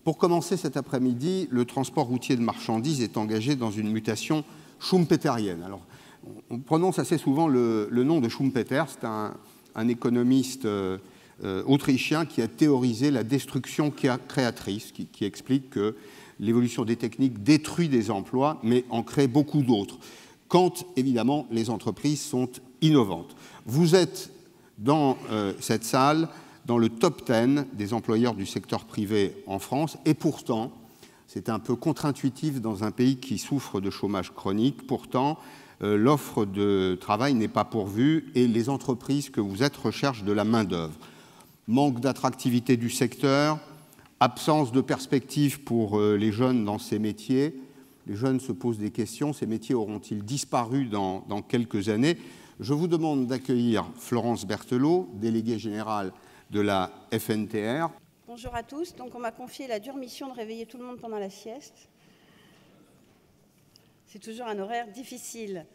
Pour commencer cet après-midi, le transport routier de marchandises est engagé dans une mutation schumpeterienne. Alors, on prononce assez souvent le nom de Schumpeter, c'est un économiste autrichien qui a théorisé la destruction créatrice, qui explique que l'évolution des techniques détruit des emplois, mais en crée beaucoup d'autres, quand, évidemment, les entreprises sont innovantes. Vous êtes dans cette salle, dans le top 10 des employeurs du secteur privé en France, et pourtant, c'est un peu contre-intuitif dans un pays qui souffre de chômage chronique, pourtant, l'offre de travail n'est pas pourvue et les entreprises que vous êtes recherchent de la main-d'œuvre. Manque d'attractivité du secteur, absence de perspective pour les jeunes dans ces métiers. Les jeunes se posent des questions, ces métiers auront-ils disparu dans quelques années? Je vous demande d'accueillir Florence Berthelot, déléguée générale de la FNTR. Bonjour à tous. Donc on m'a confié la dure mission de réveiller tout le monde pendant la sieste. C'est toujours un horaire difficile.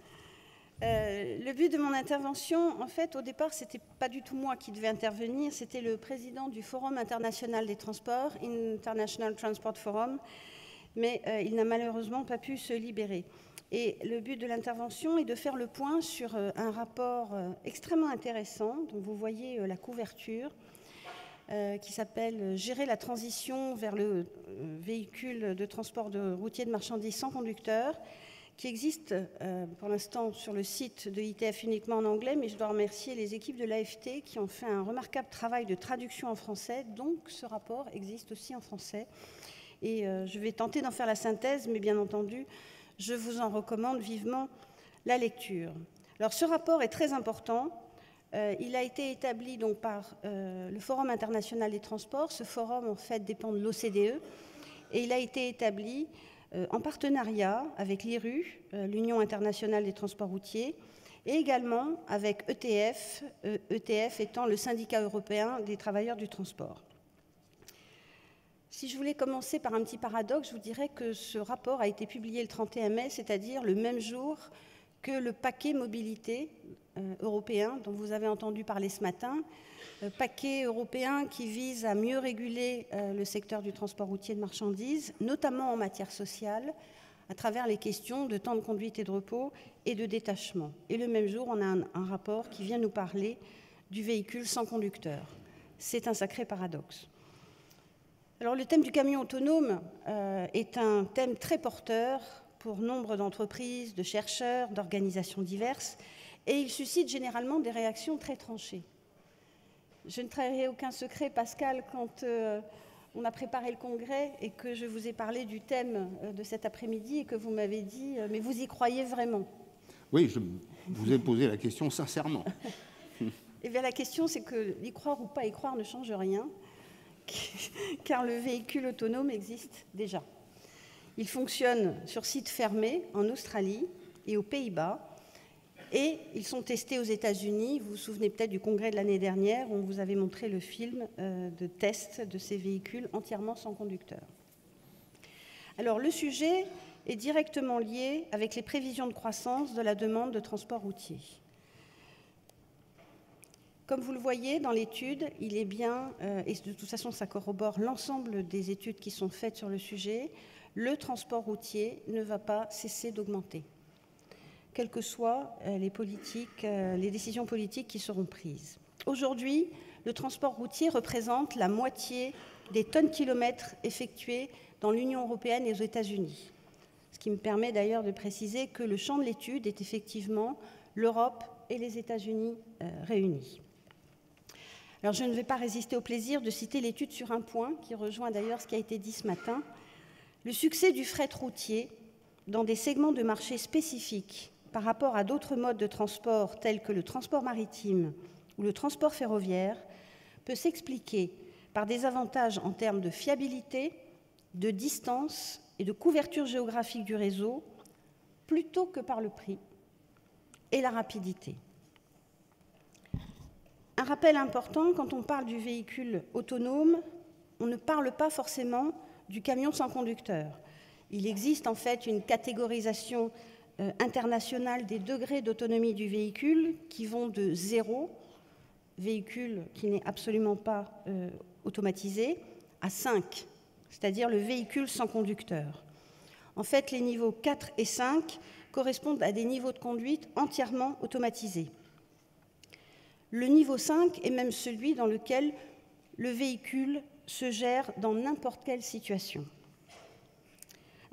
Le but de mon intervention, en fait, au départ, ce n'était pas du tout moi qui devais intervenir, c'était le président du Forum international des transports, International Transport Forum, mais il n'a malheureusement pas pu se libérer. Et le but de l'intervention est de faire le point sur un rapport extrêmement intéressant, dont vous voyez la couverture, qui s'appelle « Gérer la transition vers le véhicule de transport routier de marchandises sans conducteur », qui existe pour l'instant sur le site de ITF uniquement en anglais, mais je dois remercier les équipes de l'AFT qui ont fait un remarquable travail de traduction en français, donc ce rapport existe aussi en français. Et je vais tenter d'en faire la synthèse, mais bien entendu, je vous en recommande vivement la lecture. Alors ce rapport est très important. Il a été établi donc par le Forum international des transports. Ce forum, en fait, dépend de l'OCDE. Et il a été établi en partenariat avec l'IRU, l'Union internationale des transports routiers, et également avec ETF, ETF étant le syndicat européen des travailleurs du transport. Si je voulais commencer par un petit paradoxe, je vous dirais que ce rapport a été publié le 31 mai, c'est-à-dire le même jour que le paquet mobilité européen dont vous avez entendu parler ce matin, paquet européen qui vise à mieux réguler le secteur du transport routier de marchandises, notamment en matière sociale, à travers les questions de temps de conduite et de repos et de détachement. Et le même jour, on a un rapport qui vient nous parler du véhicule sans conducteur. C'est un sacré paradoxe. Alors, le thème du camion autonome est un thème très porteur pour nombre d'entreprises, de chercheurs, d'organisations diverses, et il suscite généralement des réactions très tranchées. Je ne trahirai aucun secret, Pascal, quand on a préparé le congrès et que je vous ai parlé du thème de cet après-midi et que vous m'avez dit « mais vous y croyez vraiment ?» Oui, je vous ai posé la question sincèrement. Eh bien, la question, c'est que y croire ou pas y croire ne change rien, car le véhicule autonome existe déjà. Il fonctionne sur site fermé en Australie et aux Pays-Bas, et ils sont testés aux États-Unis. Vous vous souvenez peut-être du congrès de l'année dernière où on vous avait montré le film de test de ces véhicules entièrement sans conducteur. Alors, le sujet est directement lié avec les prévisions de croissance de la demande de transport routier. Comme vous le voyez dans l'étude, il est bien, et de toute façon ça corrobore l'ensemble des études qui sont faites sur le sujet, le transport routier ne va pas cesser d'augmenter, quelles que soient les décisions politiques qui seront prises. Aujourd'hui, le transport routier représente la moitié des tonnes-kilomètres effectuées dans l'Union européenne et aux États-Unis. Ce qui me permet d'ailleurs de préciser que le champ de l'étude est effectivement l'Europe et les États-Unis réunis. Alors, je ne vais pas résister au plaisir de citer l'étude sur un point, qui rejoint d'ailleurs ce qui a été dit ce matin. Le succès du fret routier dans des segments de marché spécifiques par rapport à d'autres modes de transport tels que le transport maritime ou le transport ferroviaire peut s'expliquer par des avantages en termes de fiabilité, de distance et de couverture géographique du réseau, plutôt que par le prix et la rapidité. Un rappel important, quand on parle du véhicule autonome, on ne parle pas forcément du camion sans conducteur. Il existe en fait une catégorisation internationale des degrés d'autonomie du véhicule qui vont de 0, véhicule qui n'est absolument pas automatisé, à 5, c'est-à-dire le véhicule sans conducteur. En fait, les niveaux 4 et 5 correspondent à des niveaux de conduite entièrement automatisés. Le niveau 5 est même celui dans lequel le véhicule se gère dans n'importe quelle situation.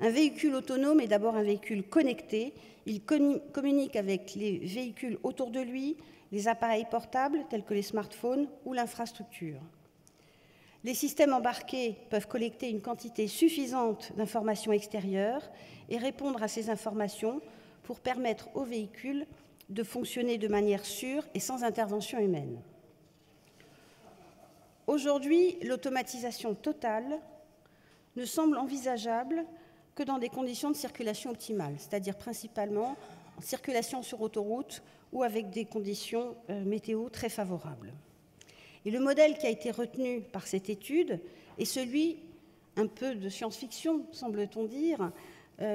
Un véhicule autonome est d'abord un véhicule connecté. Il communique avec les véhicules autour de lui, les appareils portables tels que les smartphones ou l'infrastructure. Les systèmes embarqués peuvent collecter une quantité suffisante d'informations extérieures et répondre à ces informations pour permettre au véhicule de fonctionner de manière sûre et sans intervention humaine. Aujourd'hui, l'automatisation totale ne semble envisageable que dans des conditions de circulation optimales, c'est-à-dire principalement en circulation sur autoroute ou avec des conditions météo très favorables. Et le modèle qui a été retenu par cette étude est celui, un peu de science-fiction, semble-t-on dire,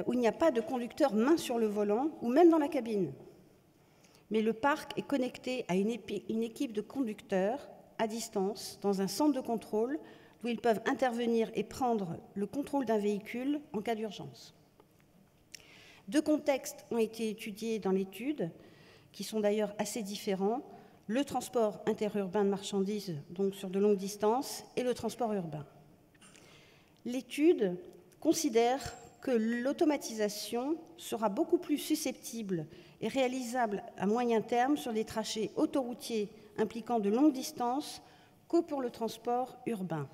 où il n'y a pas de conducteur main sur le volant ou même dans la cabine. Mais le parc est connecté à une équipe de conducteurs à distance, dans un centre de contrôle, où ils peuvent intervenir et prendre le contrôle d'un véhicule en cas d'urgence. 2 contextes ont été étudiés dans l'étude, qui sont d'ailleurs assez différents, le transport interurbain de marchandises, donc sur de longues distances, et le transport urbain. L'étude considère que l'automatisation sera beaucoup plus susceptible et réalisable à moyen terme sur des trajets autoroutiers impliquant de longues distances que pour le transport urbain.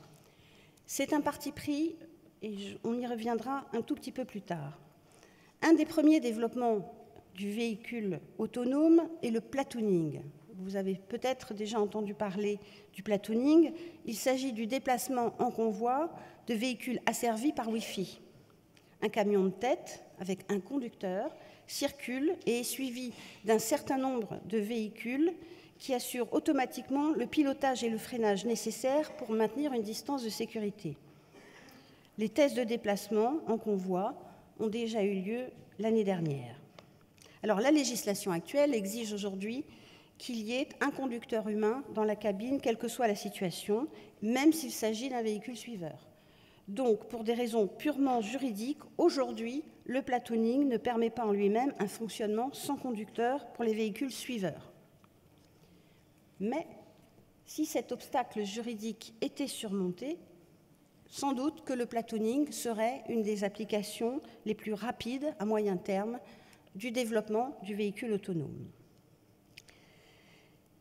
C'est un parti pris, et on y reviendra un tout petit peu plus tard. Un des premiers développements du véhicule autonome est le platooning. Vous avez peut-être déjà entendu parler du platooning. Il s'agit du déplacement en convoi de véhicules asservis par Wi-Fi. Un camion de tête avec un conducteur circule et est suivi d'un certain nombre de véhicules qui assurent automatiquement le pilotage et le freinage nécessaires pour maintenir une distance de sécurité. Les tests de déplacement en convoi ont déjà eu lieu l'année dernière. Alors, la législation actuelle exige aujourd'hui qu'il y ait un conducteur humain dans la cabine, quelle que soit la situation, même s'il s'agit d'un véhicule suiveur. Donc, pour des raisons purement juridiques, aujourd'hui, le platooning ne permet pas en lui-même un fonctionnement sans conducteur pour les véhicules suiveurs. Mais, si cet obstacle juridique était surmonté, sans doute que le platooning serait une des applications les plus rapides à moyen terme du développement du véhicule autonome.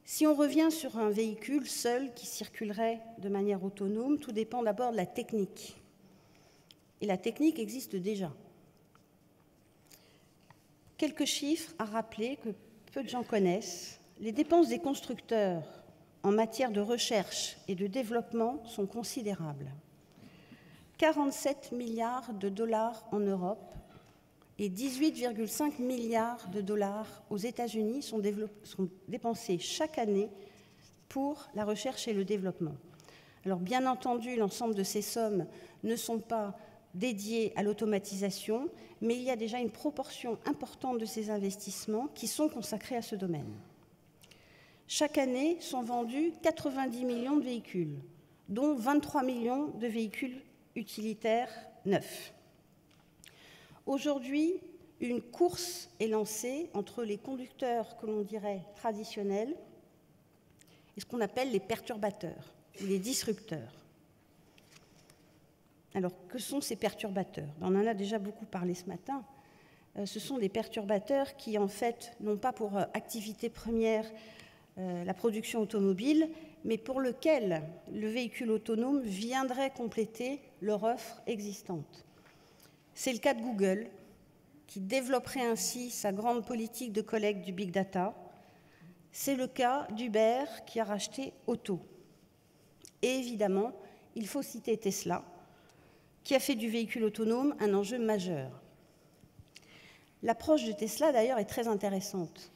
Si on revient sur un véhicule seul qui circulerait de manière autonome, tout dépend d'abord de la technique. Et la technique existe déjà. Quelques chiffres à rappeler que peu de gens connaissent. Les dépenses des constructeurs en matière de recherche et de développement sont considérables. 47 milliards de dollars en Europe et 18,5 milliards de dollars aux États-Unis sont dépensés chaque année pour la recherche et le développement. Alors, bien entendu, l'ensemble de ces sommes ne sont pas dédiées à l'automatisation, mais il y a déjà une proportion importante de ces investissements qui sont consacrés à ce domaine. Chaque année sont vendus 90 millions de véhicules, dont 23 millions de véhicules utilitaires neufs. Aujourd'hui, une course est lancée entre les conducteurs que l'on dirait traditionnels et ce qu'on appelle les perturbateurs ou les disrupteurs. Alors, que sont ces perturbateurs? On en a déjà beaucoup parlé ce matin. Ce sont des perturbateurs qui, en fait, n'ont pas pour activité première la production automobile, mais pour lequel le véhicule autonome viendrait compléter leur offre existante. C'est le cas de Google, qui développerait ainsi sa grande politique de collecte du big data. C'est le cas d'Uber, qui a racheté Otto. Et évidemment, il faut citer Tesla, qui a fait du véhicule autonome un enjeu majeur. L'approche de Tesla, d'ailleurs, est très intéressante.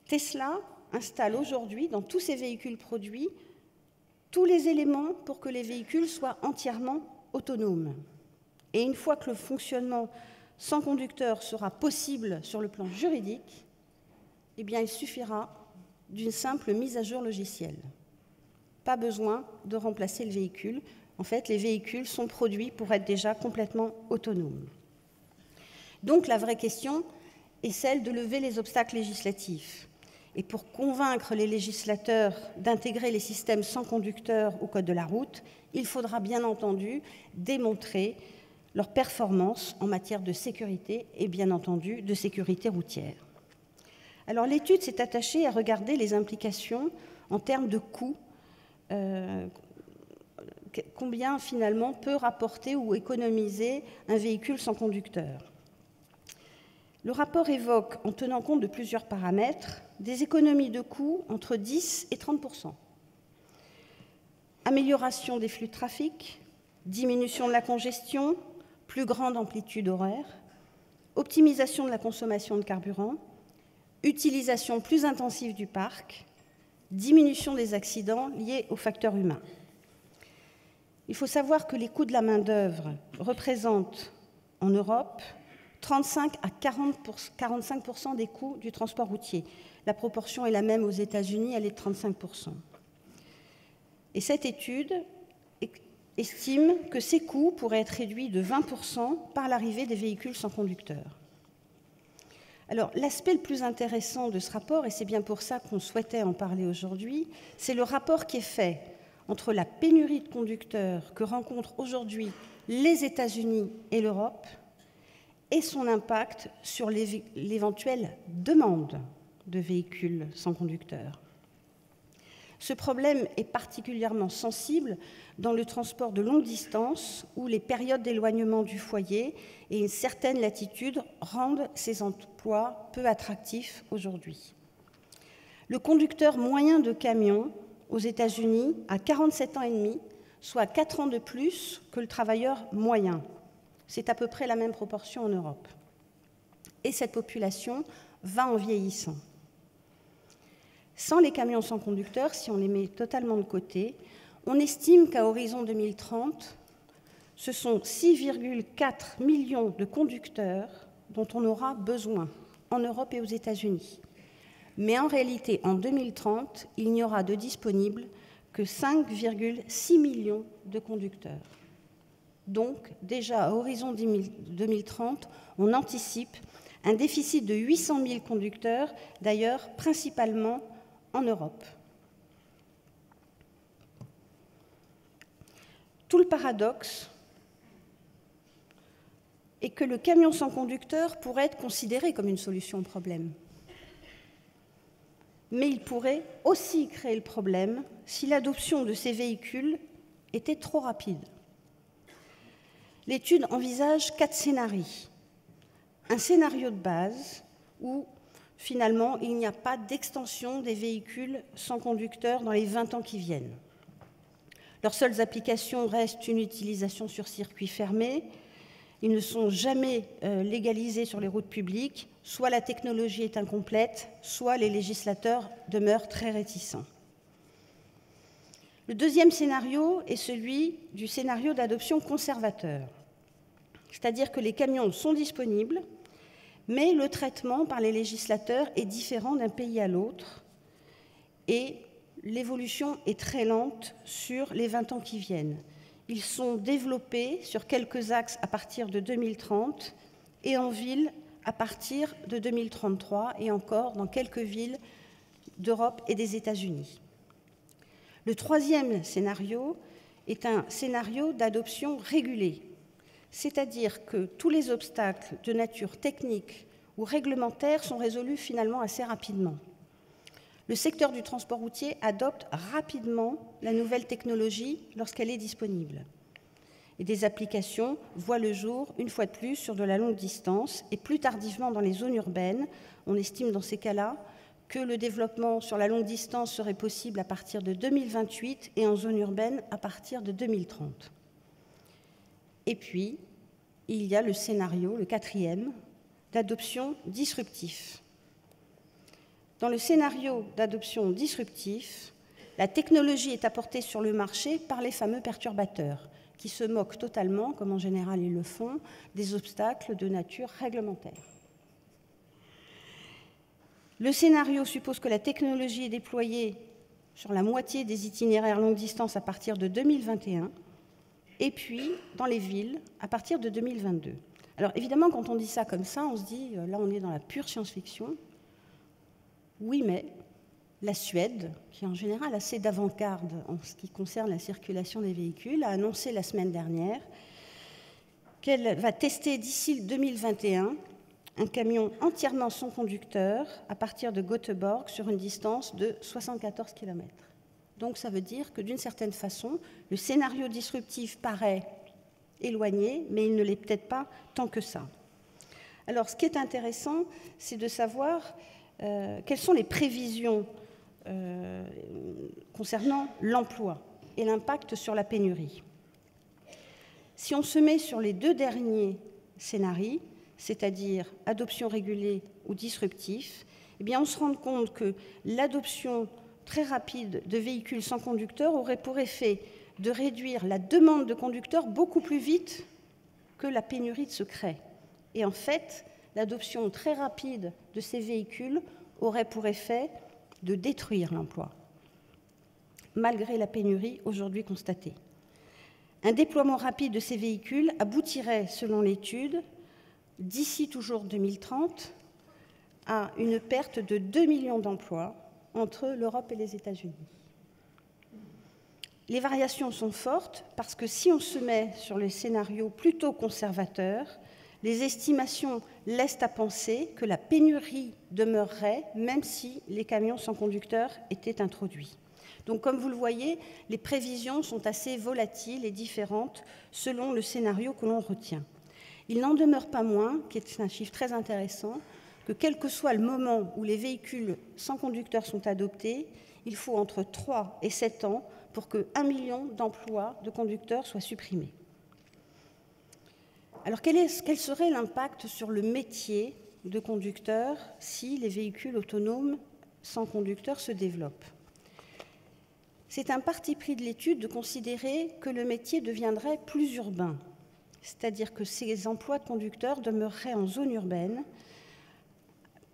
Tesla installe aujourd'hui, dans tous ses véhicules produits, tous les éléments pour que les véhicules soient entièrement autonomes. Et une fois que le fonctionnement sans conducteur sera possible sur le plan juridique, eh bien, il suffira d'une simple mise à jour logicielle. Pas besoin de remplacer le véhicule. En fait, les véhicules sont produits pour être déjà complètement autonomes. Donc la vraie question est celle de lever les obstacles législatifs. Et pour convaincre les législateurs d'intégrer les systèmes sans conducteur au code de la route, il faudra bien entendu démontrer leur performance en matière de sécurité et bien entendu de sécurité routière. Alors l'étude s'est attachée à regarder les implications en termes de coûts, combien finalement peut rapporter ou économiser un véhicule sans conducteur. Le rapport évoque, en tenant compte de plusieurs paramètres, des économies de coûts entre 10 et 30%. Amélioration des flux de trafic, diminution de la congestion, plus grande amplitude horaire, optimisation de la consommation de carburant, utilisation plus intensive du parc, diminution des accidents liés aux facteurs humains. Il faut savoir que les coûts de la main-d'œuvre représentent en Europe 35 à 45% des coûts du transport routier. La proportion est la même aux États-Unis, elle est de 35%. Et cette étude estime que ces coûts pourraient être réduits de 20% par l'arrivée des véhicules sans conducteur. Alors, l'aspect le plus intéressant de ce rapport, et c'est bien pour ça qu'on souhaitait en parler aujourd'hui, c'est le rapport qui est fait entre la pénurie de conducteurs que rencontrent aujourd'hui les États-Unis et l'Europe et son impact sur l'éventuelle demande de véhicules sans conducteur. Ce problème est particulièrement sensible dans le transport de longue distance où les périodes d'éloignement du foyer et une certaine latitude rendent ces emplois peu attractifs aujourd'hui. Le conducteur moyen de camion aux États-Unis a 47 ans et demi, soit 4 ans de plus que le travailleur moyen. C'est à peu près la même proportion en Europe. Et cette population va en vieillissant. Sans les camions sans conducteur, si on les met totalement de côté, on estime qu'à horizon 2030, ce sont 6,4 millions de conducteurs dont on aura besoin en Europe et aux États-Unis. Mais en réalité, en 2030, il n'y aura de disponibles que 5,6 millions de conducteurs. Donc, déjà à horizon 2030, on anticipe un déficit de 800 000 conducteurs, d'ailleurs principalement en Europe. Tout le paradoxe est que le camion sans conducteur pourrait être considéré comme une solution au problème. Mais il pourrait aussi créer le problème si l'adoption de ces véhicules était trop rapide. L'étude envisage 4 scénarios. Un scénario de base où, finalement, il n'y a pas d'extension des véhicules sans conducteur dans les 20 ans qui viennent. Leurs seules applications restent une utilisation sur circuit fermé. Ils ne sont jamais légalisés sur les routes publiques. Soit la technologie est incomplète, soit les législateurs demeurent très réticents. Le deuxième scénario est celui du scénario d'adoption conservateur. C'est-à-dire que les camions sont disponibles, mais le traitement par les législateurs est différent d'un pays à l'autre et l'évolution est très lente sur les 20 ans qui viennent. Ils sont développés sur quelques axes à partir de 2030 et en ville à partir de 2033 et encore dans quelques villes d'Europe et des États-Unis. Le troisième scénario est un scénario d'adoption régulée, c'est-à-dire que tous les obstacles de nature technique ou réglementaire sont résolus finalement assez rapidement. Le secteur du transport routier adopte rapidement la nouvelle technologie lorsqu'elle est disponible. Et des applications voient le jour, une fois de plus, sur de la longue distance et plus tardivement dans les zones urbaines. On estime dans ces cas-là que le développement sur la longue distance serait possible à partir de 2028 et en zone urbaine à partir de 2030. Et puis, il y a le scénario, le quatrième, d'adoption disruptif. Dans le scénario d'adoption disruptif, la technologie est apportée sur le marché par les fameux perturbateurs, qui se moquent totalement, comme en général ils le font, des obstacles de nature réglementaire. Le scénario suppose que la technologie est déployée sur la moitié des itinéraires longue distance à partir de 2021 et puis dans les villes à partir de 2022. Alors évidemment, quand on dit ça comme ça, on se dit, là on est dans la pure science-fiction. Oui, mais la Suède, qui est en général assez d'avant-garde en ce qui concerne la circulation des véhicules, a annoncé la semaine dernière qu'elle va tester d'ici 2021 un camion entièrement sans conducteur à partir de Göteborg sur une distance de 74 km. Donc ça veut dire que d'une certaine façon, le scénario disruptif paraît éloigné, mais il ne l'est peut-être pas tant que ça. Alors ce qui est intéressant, c'est de savoir quelles sont les prévisions concernant l'emploi et l'impact sur la pénurie. Si on se met sur les deux derniers scénarios, c'est-à-dire adoption régulée ou disruptif, eh bien on se rend compte que l'adoption très rapide de véhicules sans conducteur aurait pour effet de réduire la demande de conducteurs beaucoup plus vite que la pénurie se crée. Et en fait, l'adoption très rapide de ces véhicules aurait pour effet de détruire l'emploi, malgré la pénurie aujourd'hui constatée. Un déploiement rapide de ces véhicules aboutirait, selon l'étude, d'ici toujours 2030, à une perte de 2 millions d'emplois entre l'Europe et les États-Unis. Les variations sont fortes parce que si on se met sur les scénarios plutôt conservateurs, les estimations laissent à penser que la pénurie demeurerait même si les camions sans conducteur étaient introduits. Donc, comme vous le voyez, les prévisions sont assez volatiles et différentes selon le scénario que l'on retient. Il n'en demeure pas moins, qui est un chiffre très intéressant, que quel que soit le moment où les véhicules sans conducteur sont adoptés, il faut entre 3 et 7 ans pour que 1 million d'emplois de conducteurs soient supprimés. Alors, quel serait l'impact sur le métier de conducteur si les véhicules autonomes sans conducteur se développent ? C'est un parti pris de l'étude de considérer que le métier deviendrait plus urbain, c'est-à-dire que ces emplois de conducteurs demeureraient en zone urbaine,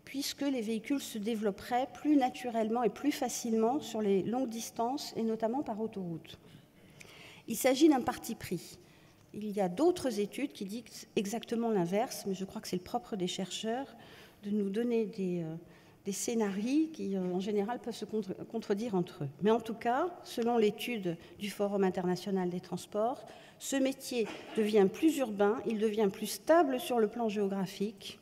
puisque les véhicules se développeraient plus naturellement et plus facilement sur les longues distances, et notamment par autoroute. Il s'agit d'un parti pris. Il y a d'autres études qui disent exactement l'inverse, mais je crois que c'est le propre des chercheurs de nous donner des scénarios qui, en général, peuvent se contredire entre eux. Mais en tout cas, selon l'étude du Forum international des transports, ce métier devient plus urbain, il devient plus stable sur le plan géographique,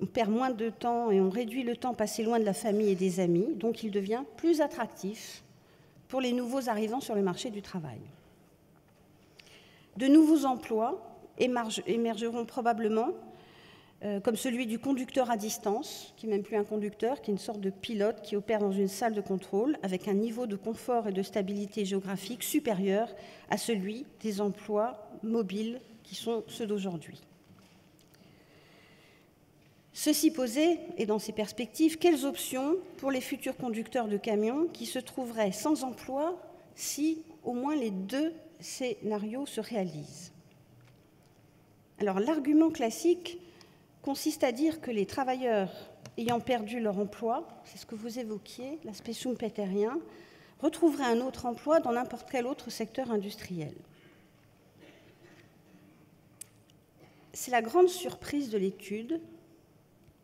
on perd moins de temps et on réduit le temps passé loin de la famille et des amis, donc il devient plus attractif pour les nouveaux arrivants sur le marché du travail. De nouveaux emplois émergeront probablement, comme celui du conducteur à distance, qui n'est même plus un conducteur, qui est une sorte de pilote qui opère dans une salle de contrôle avec un niveau de confort et de stabilité géographique supérieur à celui des emplois mobiles qui sont ceux d'aujourd'hui. Ceci posé, et dans ces perspectives, quelles options pour les futurs conducteurs de camions qui se trouveraient sans emploi si au moins les deux scénarios se réalisent ? Alors, l'argument classique consiste à dire que les travailleurs ayant perdu leur emploi, c'est ce que vous évoquiez, l'aspect schumpeterien, retrouveraient un autre emploi dans n'importe quel autre secteur industriel. C'est la grande surprise de l'étude.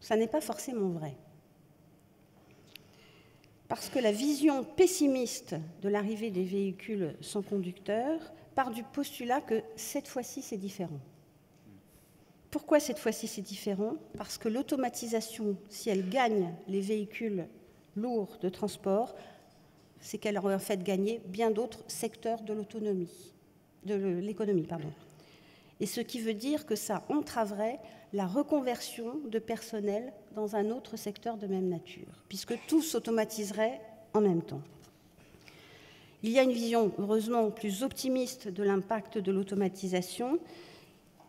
Ça n'est pas forcément vrai. Parce que la vision pessimiste de l'arrivée des véhicules sans conducteur part du postulat que cette fois-ci, c'est différent. Pourquoi cette fois-ci, c'est différent ? Parce que l'automatisation, si elle gagne les véhicules lourds de transport, c'est qu'elle aurait en fait gagné bien d'autres secteurs de l'économie. Et ce qui veut dire que ça entraverait la reconversion de personnel dans un autre secteur de même nature, puisque tout s'automatiserait en même temps. Il y a une vision, heureusement, plus optimiste de l'impact de l'automatisation,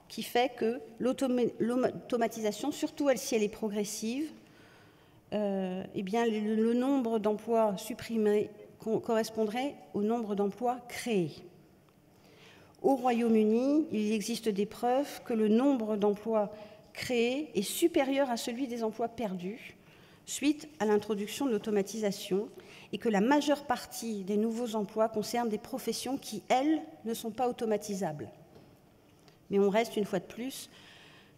qui fait que l'automatisation, surtout si elle est progressive, eh bien, le nombre d'emplois supprimés correspondrait au nombre d'emplois créés. Au Royaume-Uni, il existe des preuves que le nombre d'emplois créés est supérieur à celui des emplois perdus suite à l'introduction de l'automatisation. et que la majeure partie des nouveaux emplois concernent des professions qui, elles, ne sont pas automatisables. Mais on reste, une fois de plus,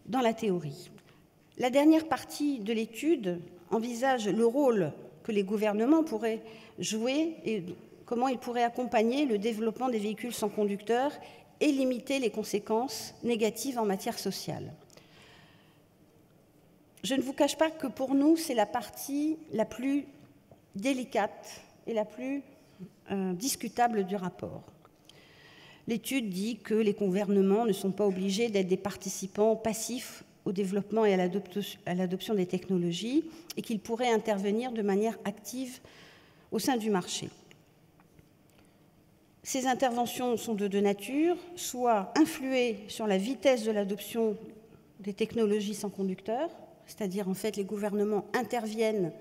dans la théorie. La dernière partie de l'étude envisage le rôle que les gouvernements pourraient jouer et comment ils pourraient accompagner le développement des véhicules sans conducteur et limiter les conséquences négatives en matière sociale. Je ne vous cache pas que pour nous, c'est la partie la plus délicate et la plus discutable du rapport. L'étude dit que les gouvernements ne sont pas obligés d'être des participants passifs au développement et à l'adoption des technologies et qu'ils pourraient intervenir de manière active au sein du marché. Ces interventions sont de deux natures, soit influer sur la vitesse de l'adoption des technologies sans conducteur, c'est-à-dire en fait les gouvernements interviennent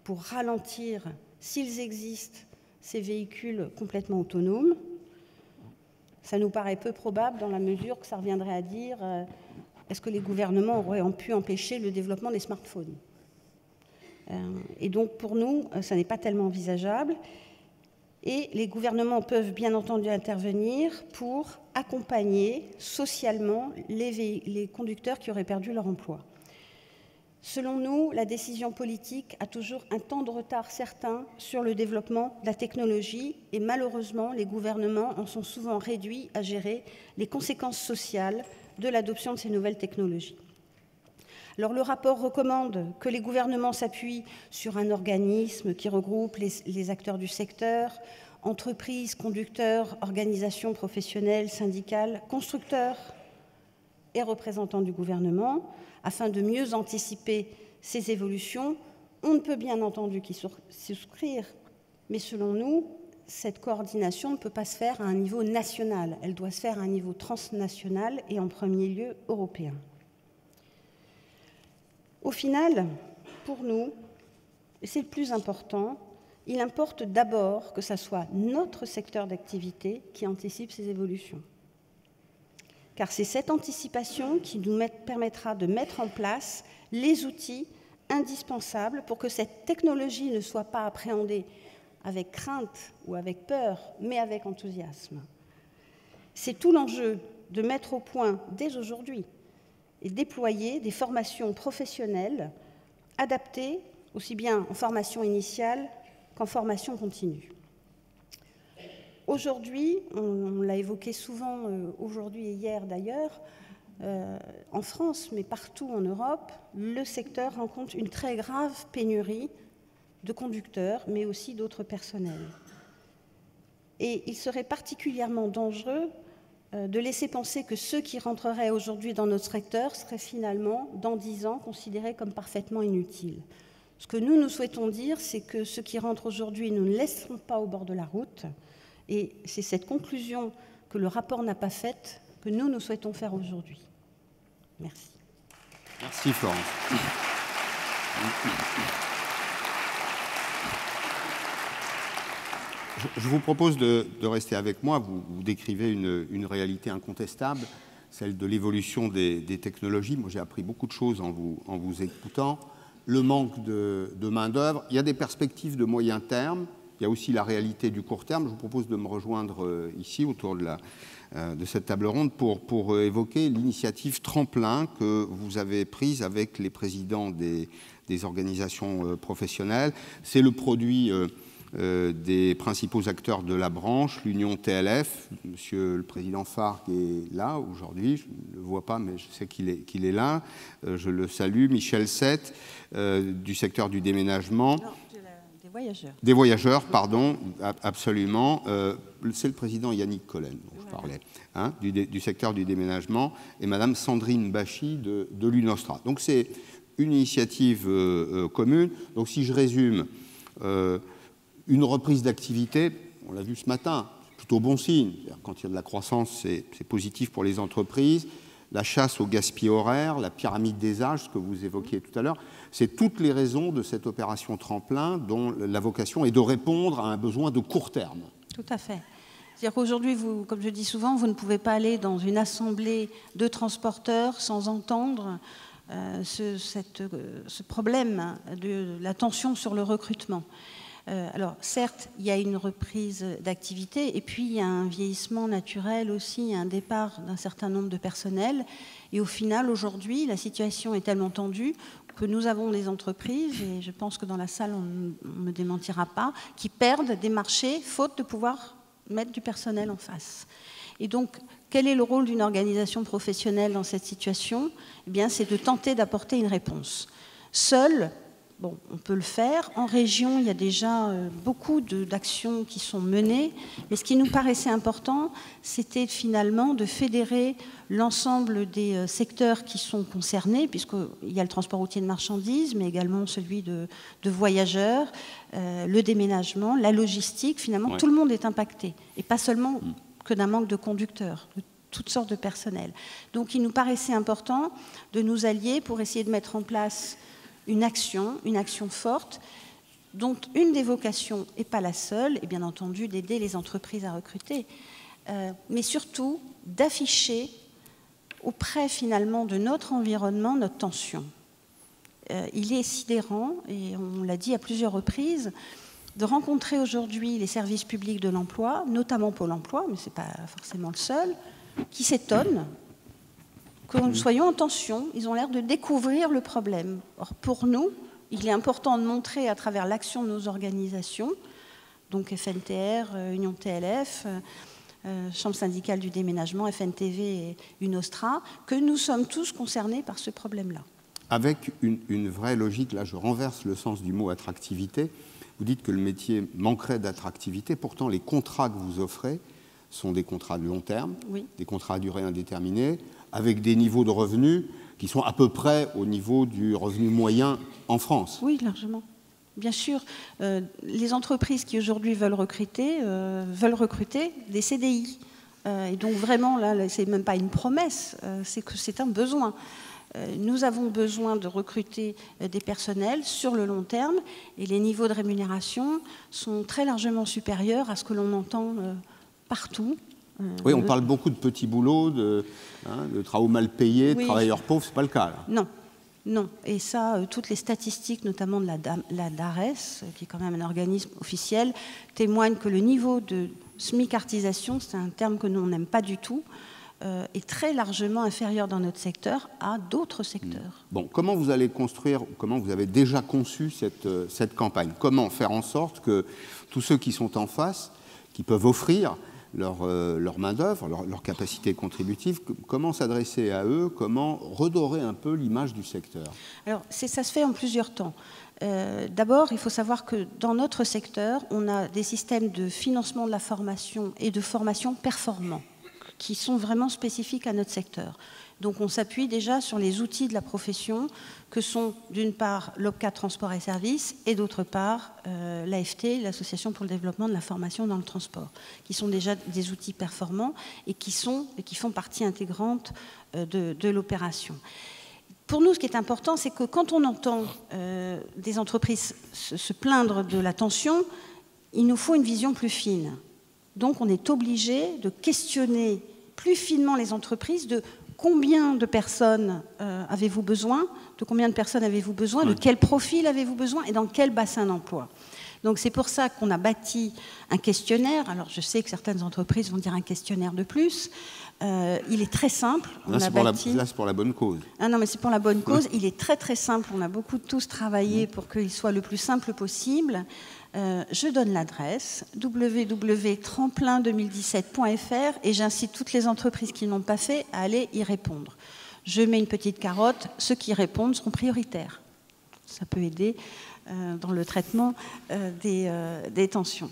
pour ralentir, s'ils existent, ces véhicules complètement autonomes. Ça nous paraît peu probable dans la mesure que ça reviendrait à dire est-ce que les gouvernements auraient pu empêcher le développement des smartphones ? Et donc pour nous, ça n'est pas tellement envisageable. Et les gouvernements peuvent bien entendu intervenir pour accompagner socialement les conducteurs qui auraient perdu leur emploi. Selon nous, la décision politique a toujours un temps de retard certain sur le développement de la technologie et malheureusement, les gouvernements en sont souvent réduits à gérer les conséquences sociales de l'adoption de ces nouvelles technologies. Alors, le rapport recommande que les gouvernements s'appuient sur un organisme qui regroupe les acteurs du secteur, entreprises, conducteurs, organisations professionnelles, syndicales, constructeurs et représentants du gouvernement, afin de mieux anticiper ces évolutions. On ne peut bien entendu qu'y souscrire, mais selon nous, cette coordination ne peut pas se faire à un niveau national. Elle doit se faire à un niveau transnational et en premier lieu européen. Au final, pour nous, et c'est le plus important, il importe d'abord que ce soit notre secteur d'activité qui anticipe ces évolutions. Car c'est cette anticipation qui nous permettra de mettre en place les outils indispensables pour que cette technologie ne soit pas appréhendée avec crainte ou avec peur, mais avec enthousiasme. C'est tout l'enjeu de mettre au point dès aujourd'hui et déployer des formations professionnelles adaptées aussi bien en formation initiale qu'en formation continue. Aujourd'hui, on l'a évoqué souvent aujourd'hui et hier d'ailleurs, en France, mais partout en Europe, le secteur rencontre une très grave pénurie de conducteurs, mais aussi d'autres personnels. Et il serait particulièrement dangereux de laisser penser que ceux qui rentreraient aujourd'hui dans notre secteur seraient finalement, dans 10 ans, considérés comme parfaitement inutiles. Ce que nous souhaitons dire, c'est que ceux qui rentrent aujourd'hui, nous ne laisserons pas au bord de la route. Et c'est cette conclusion que le rapport n'a pas faite que nous souhaitons faire aujourd'hui. Merci. Merci Florence. Je vous propose de rester avec moi. Vous décrivez une réalité incontestable, celle de l'évolution des technologies. Moi, j'ai appris beaucoup de choses en vous écoutant. Le manque de main-d'œuvre. Il y a des perspectives de moyen terme. Il y a aussi la réalité du court terme. Je vous propose de me rejoindre ici, autour de cette table ronde, pour évoquer l'initiative Tremplin que vous avez prise avec les présidents des organisations professionnelles. C'est le produit des principaux acteurs de la branche, l'Union TLF, Monsieur le Président Farc est là aujourd'hui, je ne le vois pas, mais je sais qu'il est là, je le salue, Michel Sett, du secteur du déménagement. Non, des voyageurs. Des voyageurs, pardon, absolument. C'est le président Yannick Collen dont je parlais, hein, du secteur du déménagement, et Madame Sandrine Bachy de l'UNOSTRA. Donc c'est une initiative commune. Donc si je résume, une reprise d'activité, on l'a vu ce matin, plutôt bon signe. Quand il y a de la croissance, c'est positif pour les entreprises. La chasse au gaspillage horaire, la pyramide des âges, ce que vous évoquiez tout à l'heure, c'est toutes les raisons de cette opération Tremplin dont la vocation est de répondre à un besoin de court terme. Tout à fait. C'est-à-dire qu'aujourd'hui, comme je dis souvent, vous ne pouvez pas aller dans une assemblée de transporteurs sans entendre ce problème de la tension sur le recrutement. Alors certes, il y a une reprise d'activité et puis il y a un vieillissement naturel aussi, un départ d'un certain nombre de personnels. Et au final, aujourd'hui, la situation est tellement tendue que nous avons des entreprises, et je pense que dans la salle, on ne me démentira pas, qui perdent des marchés faute de pouvoir mettre du personnel en face. Et donc, quel est le rôle d'une organisation professionnelle dans cette situation? Eh bien, c'est de tenter d'apporter une réponse. Seul, bon, on peut le faire. En région, il y a déjà beaucoup d'actions qui sont menées. Mais ce qui nous paraissait important, c'était finalement de fédérer l'ensemble des secteurs qui sont concernés, puisqu'il y a le transport routier de marchandises, mais également celui de voyageurs, le déménagement, la logistique. Finalement, tout le monde est impacté. Et pas seulement que d'un manque de conducteurs, de toutes sortes de personnel. Donc, il nous paraissait important de nous allier pour essayer de mettre en place une action forte, dont une des vocations, et pas la seule, est bien entendu d'aider les entreprises à recruter, mais surtout d'afficher auprès finalement de notre environnement notre tension. Il est sidérant, et on l'a dit à plusieurs reprises, de rencontrer aujourd'hui les services publics de l'emploi, notamment Pôle emploi, mais ce n'est pas forcément le seul, qui s'étonnent que nous soyons en tension. Ils ont l'air de découvrir le problème. Or, pour nous, il est important de montrer à travers l'action de nos organisations, donc FNTR, Union TLF, Chambre syndicale du déménagement, FNTV et UNOSTRA, que nous sommes tous concernés par ce problème-là. Avec une vraie logique, là je renverse le sens du mot attractivité. Vous dites que le métier manquerait d'attractivité, pourtant les contrats que vous offrez sont des contrats de long terme, des contrats à durée indéterminée, avec des niveaux de revenus qui sont à peu près au niveau du revenu moyen en France. Oui, largement. Bien sûr, les entreprises qui aujourd'hui veulent recruter des CDI. Et donc vraiment, là, c'est même pas une promesse, c'est que c'est un besoin. Nous avons besoin de recruter des personnels sur le long terme et les niveaux de rémunération sont très largement supérieurs à ce que l'on entend partout. Oui, on parle beaucoup de petits boulots, de travaux mal payés, de travailleurs pauvres, ce n'est pas le cas. Là. Non. Et ça, toutes les statistiques, notamment de la DARES, qui est quand même un organisme officiel, témoignent que le niveau de smicartisation, c'est un terme que nous, on n'aime pas du tout, est très largement inférieur dans notre secteur à d'autres secteurs. Bon, comment vous allez construire, comment vous avez déjà conçu cette campagne? Comment faire en sorte que tous ceux qui sont en face, qui peuvent offrir leur main-d'œuvre, leur capacité contributive, comment s'adresser à eux, comment redorer un peu l'image du secteur? Alors, ça se fait en plusieurs temps. D'abord, il faut savoir que dans notre secteur, on a des systèmes de financement de la formation et de formation performants qui sont vraiment spécifiques à notre secteur. Donc on s'appuie déjà sur les outils de la profession que sont d'une part l'OPCA Transport et Services et d'autre part l'AFT, l'Association pour le développement de la formation dans le transport, qui sont déjà des outils performants et qui font partie intégrante de l'opération. Pour nous, ce qui est important, c'est que quand on entend des entreprises se plaindre de la tension, il nous faut une vision plus fine. Donc on est obligé de questionner plus finement les entreprises de combien de personnes avez-vous besoin, de combien de personnes avez-vous besoin, de quel profil avez-vous besoin et dans quel bassin d'emploi. Donc c'est pour ça qu'on a bâti un questionnaire. Alors je sais que certaines entreprises vont dire un questionnaire de plus. Il est très simple. Là, c'est pour la bonne cause. Ah non, mais c'est pour la bonne cause. Il est très très simple. On a beaucoup tous travaillé pour qu'il soit le plus simple possible. Je donne l'adresse www.tremplin2017.fr et j'incite toutes les entreprises qui n'ont pas fait à aller y répondre. Je mets une petite carotte. Ceux qui répondent seront prioritaires. Ça peut aider dans le traitement des tensions.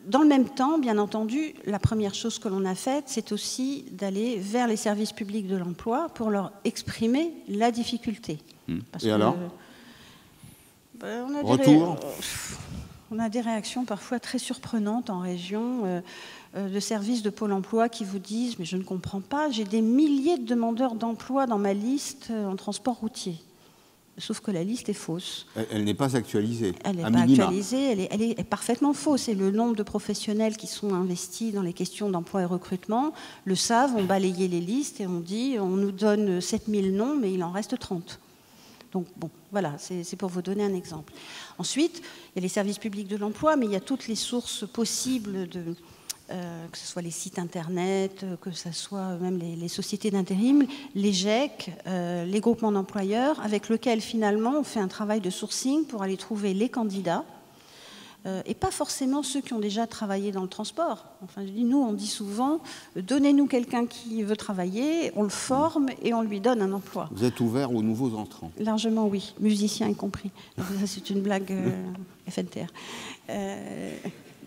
Dans le même temps, bien entendu, la première chose que l'on a faite, c'est aussi d'aller vers les services publics de l'emploi pour leur exprimer la difficulté. Et alors on a des réactions parfois très surprenantes en région de services de Pôle emploi qui vous disent « mais je ne comprends pas, j'ai des milliers de demandeurs d'emploi dans ma liste en transport routier ». Sauf que la liste est fausse. Elle n'est pas actualisée. Elle n'est pas actualisée, elle est parfaitement fausse. Et le nombre de professionnels qui sont investis dans les questions d'emploi et recrutement le savent, on balayé les listes et on dit on nous donne 7000 noms, mais il en reste 30. Donc bon, voilà, c'est pour vous donner un exemple. Ensuite, il y a les services publics de l'emploi, mais il y a toutes les sources possibles que ce soit les sites internet, que ce soit même les sociétés d'intérim, les GEC, les groupements d'employeurs, avec lesquels finalement on fait un travail de sourcing pour aller trouver les candidats, et pas forcément ceux qui ont déjà travaillé dans le transport. Enfin, nous, on dit souvent, donnez-nous quelqu'un qui veut travailler, on le forme et on lui donne un emploi. Vous êtes ouvert aux nouveaux entrants? Largement, oui, musiciens y compris. Donc, ça, c'est une blague FNTR.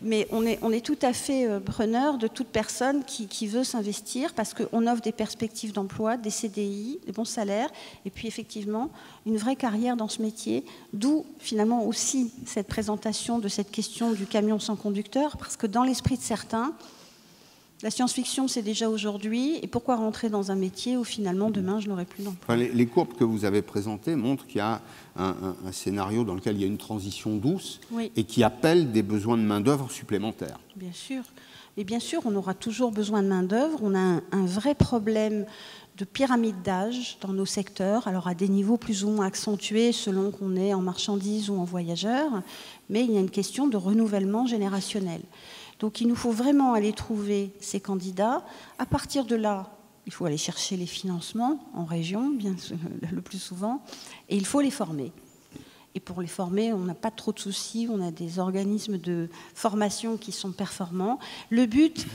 Mais on est tout à fait preneur de toute personne qui veut s'investir, parce qu'on offre des perspectives d'emploi, des CDI, des bons salaires, et puis effectivement une vraie carrière dans ce métier, d'où finalement aussi cette présentation de cette question du camion sans conducteur, parce que dans l'esprit de certains, la science-fiction, c'est déjà aujourd'hui, et pourquoi rentrer dans un métier où finalement demain je n'aurai plus d'emploi? Enfin, les courbes que vous avez présentées montrent qu'il y a un scénario dans lequel il y a une transition douce, oui, et qui appelle des besoins de main-d'œuvre supplémentaires. Bien sûr. Et bien sûr, on aura toujours besoin de main-d'œuvre. On a un vrai problème de pyramide d'âge dans nos secteurs, alors à des niveaux plus ou moins accentués selon qu'on est en marchandises ou en voyageurs, mais il y a une question de renouvellement générationnel. Donc il nous faut vraiment aller trouver ces candidats. À partir de là, il faut aller chercher les financements en région, bien le plus souvent, et il faut les former. Et pour les former, on n'a pas trop de soucis, on a des organismes de formation qui sont performants. Le but,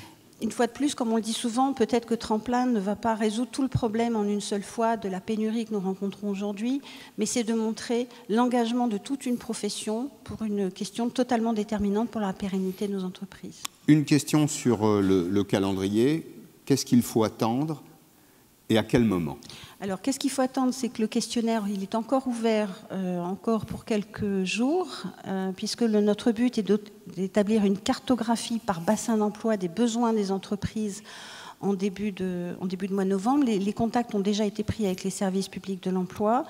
une fois de plus, comme on le dit souvent, peut-être que Tremplin ne va pas résoudre tout le problème en une seule fois de la pénurie que nous rencontrons aujourd'hui, mais c'est de montrer l'engagement de toute une profession pour une question totalement déterminante pour la pérennité de nos entreprises. Une question sur le calendrier. Qu'est-ce qu'il faut attendre et à quel moment? Alors, qu'est-ce qu'il faut attendre? C'est que le questionnaire, il est encore ouvert encore pour quelques jours, puisque notre but est d'établir une cartographie par bassin d'emploi des besoins des entreprises en début de mois de novembre. Les contacts ont déjà été pris avec les services publics de l'emploi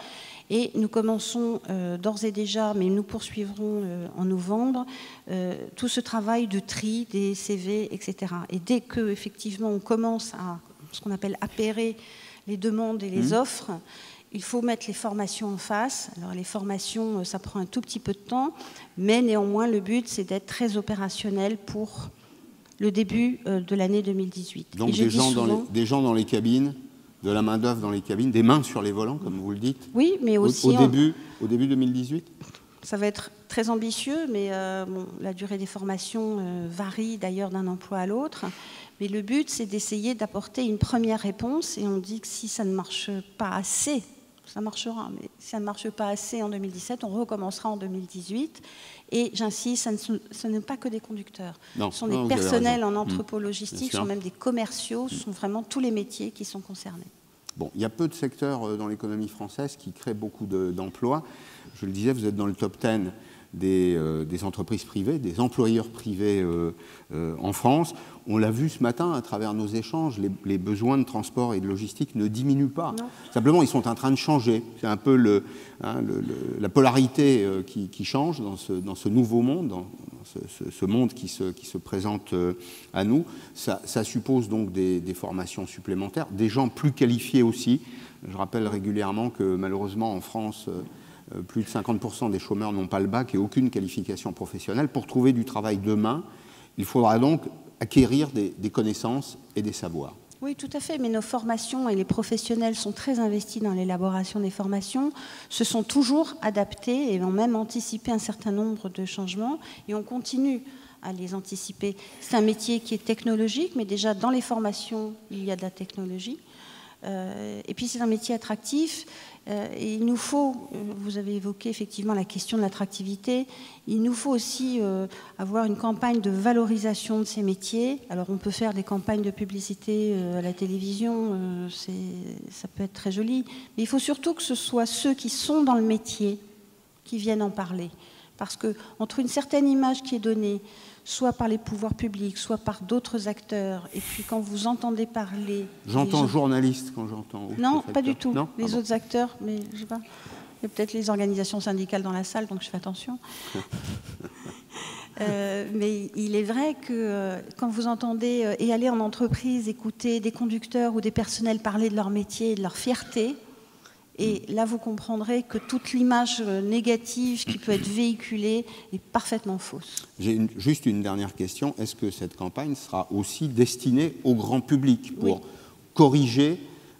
et nous commençons d'ores et déjà, mais nous poursuivrons en novembre, tout ce travail de tri des CV, etc. Et dès que effectivement on commence à ce qu'on appelle appairer les demandes et les offres, il faut mettre les formations en face. Alors les formations, ça prend un tout petit peu de temps, mais néanmoins le but c'est d'être très opérationnel pour le début de l'année 2018. Donc des gens dans les cabines, de la main-d'œuvre dans les cabines, des mains sur les volants, comme vous le dites. Oui, mais aussi au début 2018. Ça va être très ambitieux, mais bon, la durée des formations varie d'ailleurs d'un emploi à l'autre. Mais le but, c'est d'essayer d'apporter une première réponse. Et on dit que si ça ne marche pas assez, ça marchera, mais si ça ne marche pas assez en 2017, on recommencera en 2018. Et j'insiste, ce n'est pas que des conducteurs. Non, ce sont des personnels en entrepôt-logistique, ce sont même des commerciaux, ce sont vraiment tous les métiers qui sont concernés. Bon, il y a peu de secteurs dans l'économie française qui créent beaucoup d'emplois. Je le disais, vous êtes dans le top 10 des entreprises privées, des employeurs privés en France. On l'a vu ce matin à travers nos échanges, les besoins de transport et de logistique ne diminuent pas. Non. Simplement, ils sont en train de changer. C'est un peu la polarité qui change dans ce nouveau monde, dans ce monde qui se présente à nous. Ça suppose donc des formations supplémentaires, des gens plus qualifiés aussi. Je rappelle régulièrement que malheureusement en France, plus de 50% des chômeurs n'ont pas le bac et aucune qualification professionnelle. Pour trouver du travail demain, il faudra donc acquérir des connaissances et des savoirs. Oui, tout à fait, mais nos formations et les professionnels sont très investis dans l'élaboration des formations, se sont toujours adaptés et ont même anticipé un certain nombre de changements et on continue à les anticiper. C'est un métier qui est technologique, mais déjà dans les formations, il y a de la technologie. Et puis c'est un métier attractif et il nous faut, vous avez évoqué effectivement la question de l'attractivité, il nous faut aussi avoir une campagne de valorisation de ces métiers. Alors on peut faire des campagnes de publicité à la télévision, ça peut être très joli, mais il faut surtout que ce soit ceux qui sont dans le métier qui viennent en parler. Parce qu'entre une certaine image qui est donnée, soit par les pouvoirs publics, soit par d'autres acteurs, et puis quand vous entendez parler... J'entends journaliste quand j'entends... Non, pas du tout. Non, les autres acteurs, mais je sais pas. Il y a peut-être les organisations syndicales dans la salle, donc je fais attention. Mais il est vrai que quand vous entendez et aller en entreprise, écouter des conducteurs ou des personnels parler de leur métier et de leur fierté, Et là, vous comprendrez que toute l'image négative qui peut être véhiculée est parfaitement fausse. J'ai juste une dernière question. Est-ce que cette campagne sera aussi destinée au grand public pour corriger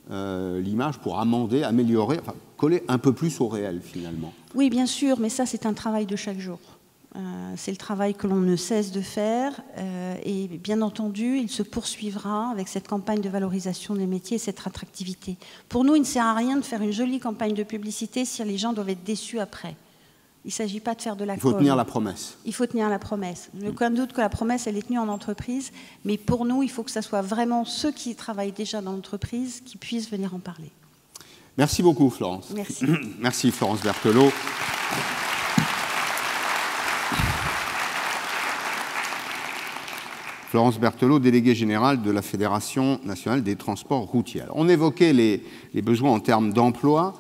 l'image, pour amender, améliorer, enfin, coller un peu plus au réel finalement? Oui, bien sûr, mais ça, c'est un travail de chaque jour. C'est le travail que l'on ne cesse de faire et bien entendu, il se poursuivra avec cette campagne de valorisation des métiers et cette attractivité. Pour nous, il ne sert à rien de faire une jolie campagne de publicité si les gens doivent être déçus après. Il ne s'agit pas de faire de la com. Il faut tenir la promesse. Il faut tenir la promesse. Aucun doute que la promesse, elle est tenue en entreprise, mais pour nous, il faut que ce soit vraiment ceux qui travaillent déjà dans l'entreprise qui puissent venir en parler. Merci beaucoup, Florence. Merci. Merci, Florence Berthelot. Florence Berthelot, déléguée générale de la Fédération nationale des transports routiers. Alors, on évoquait les besoins en termes d'emploi,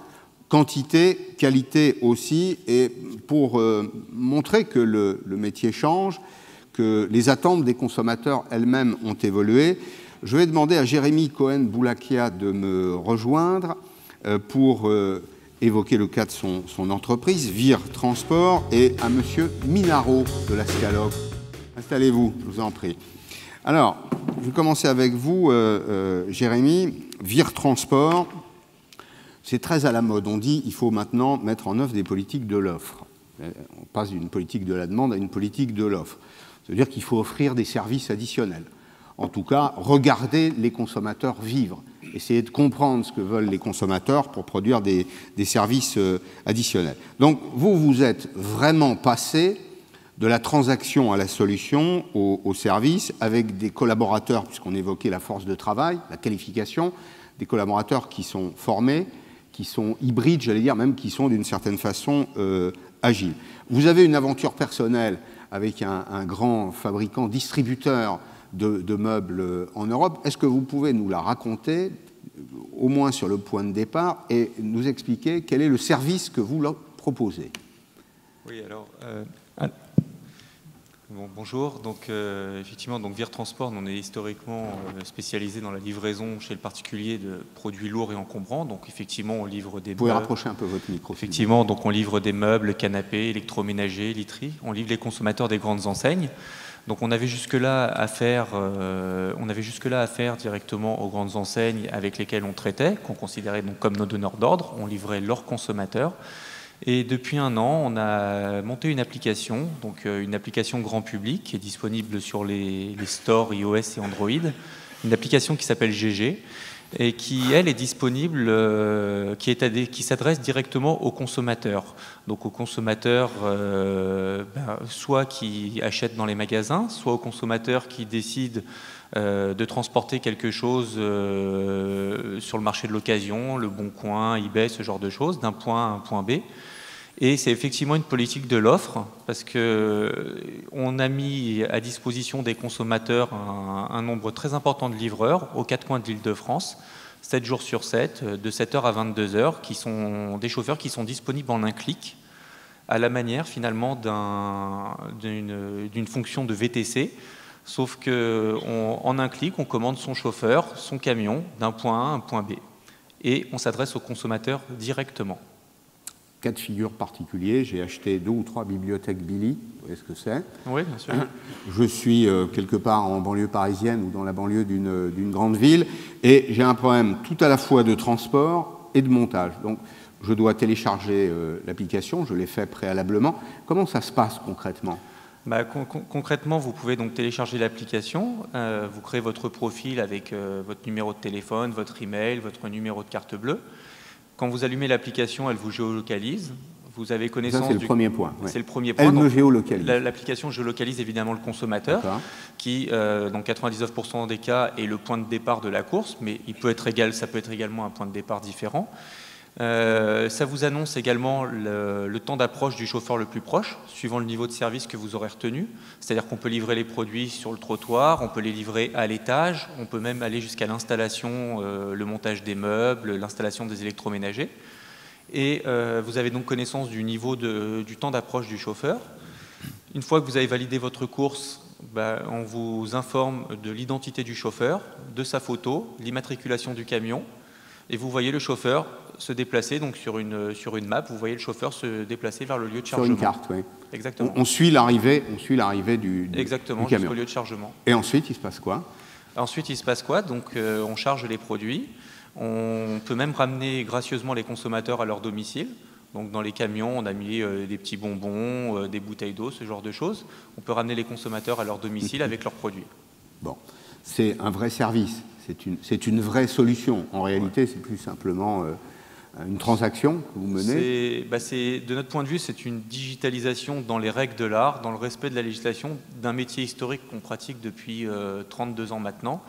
quantité, qualité aussi, et pour montrer que le métier change, que les attentes des consommateurs elles-mêmes ont évolué, je vais demander à Jérémy Cohen-Boulakia de me rejoindre pour évoquer le cas de son entreprise, Vire Transport, et à monsieur Minaro de la Scalope. Installez-vous, je vous en prie. Alors, je vais commencer avec vous, Jérémy. Vire Transport, c'est très à la mode. On dit qu'il faut maintenant mettre en œuvre des politiques de l'offre. On passe d'une politique de la demande à une politique de l'offre. Ça veut dire qu'il faut offrir des services additionnels. En tout cas, regarder les consommateurs vivre. Essayer de comprendre ce que veulent les consommateurs pour produire des services additionnels. Donc, vous êtes vraiment passé de la transaction à la solution, au service, avec des collaborateurs, puisqu'on évoquait la force de travail, la qualification, des collaborateurs qui sont formés, qui sont hybrides, j'allais dire, même qui sont d'une certaine façon agiles. Vous avez une aventure personnelle avec un grand fabricant, distributeur de meubles en Europe. Est-ce que vous pouvez nous la raconter, au moins sur le point de départ, et nous expliquer quel est le service que vous leur proposez? Oui, alors... Bon, bonjour, donc effectivement, Vire Transport, on est historiquement spécialisé dans la livraison chez le particulier de produits lourds et encombrants. Donc effectivement, on livre des meubles. Vous pouvez rapprocher un peu votre micro. Effectivement, donc on livre des meubles, canapés, électroménagers, literies. On livre les consommateurs des grandes enseignes. Donc on avait jusque-là affaire directement aux grandes enseignes avec lesquelles on traitait, qu'on considérait donc comme nos donneurs d'ordre. On livrait leurs consommateurs. Et depuis un an, on a monté une application, donc une application grand public qui est disponible sur les stores iOS et Android, une application qui s'appelle GG et qui, elle, est disponible, qui s'adresse directement aux consommateurs. Donc aux consommateurs, soit qui achètent dans les magasins, soit aux consommateurs qui décident de transporter quelque chose sur le marché de l'occasion, le Bon Coin, eBay, ce genre de choses, d'un point à un point B. Et c'est effectivement une politique de l'offre, parce qu'on a mis à disposition des consommateurs un nombre très important de livreurs aux quatre coins de l'Île-de-France, 7 jours sur 7, de 7h à 22h, qui sont des chauffeurs qui sont disponibles en un clic, à la manière finalement d'une fonction de VTC, sauf qu'en un clic, on commande son chauffeur, son camion, d'un point A à un point B. Et on s'adresse au consommateur directement. Cas de figure particulier, j'ai acheté 2 ou 3 bibliothèques Billy, vous voyez ce que c'est? Oui, bien sûr. Je suis quelque part en banlieue parisienne ou dans la banlieue d'une grande ville, et j'ai un problème tout à la fois de transport et de montage. Donc, je dois télécharger l'application, je l'ai fait préalablement. Comment ça se passe concrètement? Concrètement, vous pouvez donc télécharger l'application, vous créez votre profil avec votre numéro de téléphone, votre email, votre numéro de carte bleue. Quand vous allumez l'application, elle vous géolocalise. Vous avez connaissance ça, c'est le premier point. Ouais. C'est le premier point. Elle me géolocalise. L'application géolocalise évidemment le consommateur, qui, dans 99% des cas, est le point de départ de la course, mais ça peut être également un point de départ différent. Ça vous annonce également le temps d'approche du chauffeur le plus proche, suivant le niveau de service que vous aurez retenu. C'est-à-dire qu'on peut livrer les produits sur le trottoir, on peut les livrer à l'étage, on peut même aller jusqu'à l'installation, le montage des meubles, l'installation des électroménagers. Et vous avez donc connaissance du niveau du temps d'approche du chauffeur. Une fois que vous avez validé votre course, on vous informe de l'identité du chauffeur, de sa photo, l'immatriculation du camion. Et vous voyez le chauffeur se déplacer donc sur une map. Vous voyez le chauffeur se déplacer vers le lieu de Sur chargement. une carte, oui. Exactement. On suit l'arrivée du Exactement, camion. jusqu'au lieu de chargement. Et ensuite, il se passe quoi? Ensuite, il se passe quoi? Donc, on charge les produits. On peut même ramener gracieusement les consommateurs à leur domicile. Donc, dans les camions, on a mis des petits bonbons, des bouteilles d'eau, ce genre de choses. On peut ramener les consommateurs à leur domicile avec leurs produits. Bon, c'est un vrai service. C'est une vraie solution. En réalité, c'est plus simplement une transaction que vous menez. De notre point de vue, c'est une digitalisation dans les règles de l'art, dans le respect de la législation, d'un métier historique qu'on pratique depuis 32 ans maintenant,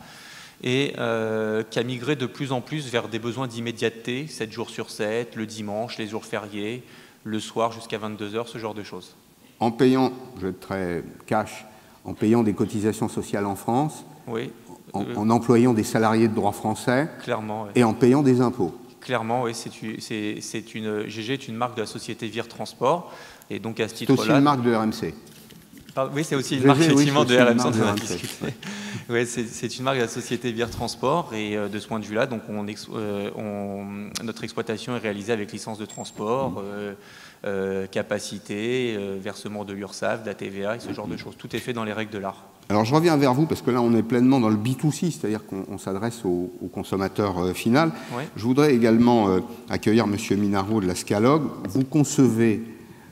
et qui a migré de plus en plus vers des besoins d'immédiateté, 7 jours sur 7, le dimanche, les jours fériés, le soir jusqu'à 22 h, ce genre de choses. En payant, je vais être très cash, en payant des cotisations sociales en France, oui. En employant des salariés de droit français, clairement, oui. Et en payant des impôts. Clairement, oui, GG est une marque de la société Vire Transport, et donc à ce titre-là... C'est aussi une marque de RMC. Oui, c'est aussi une marque effectivement de RMC. Oui, c'est une marque de la société Vire Transport, et de ce point de vue-là, donc notre exploitation est réalisée avec licence de transport, capacité, versement de l'URSSAF, de la TVA, et ce genre de choses. Tout est fait dans les règles de l'art. Alors je reviens vers vous, parce que là on est pleinement dans le B2C, c'est-à-dire qu'on s'adresse au consommateur final. Oui. Je voudrais également accueillir M. Minaro de la Scalog. Vous concevez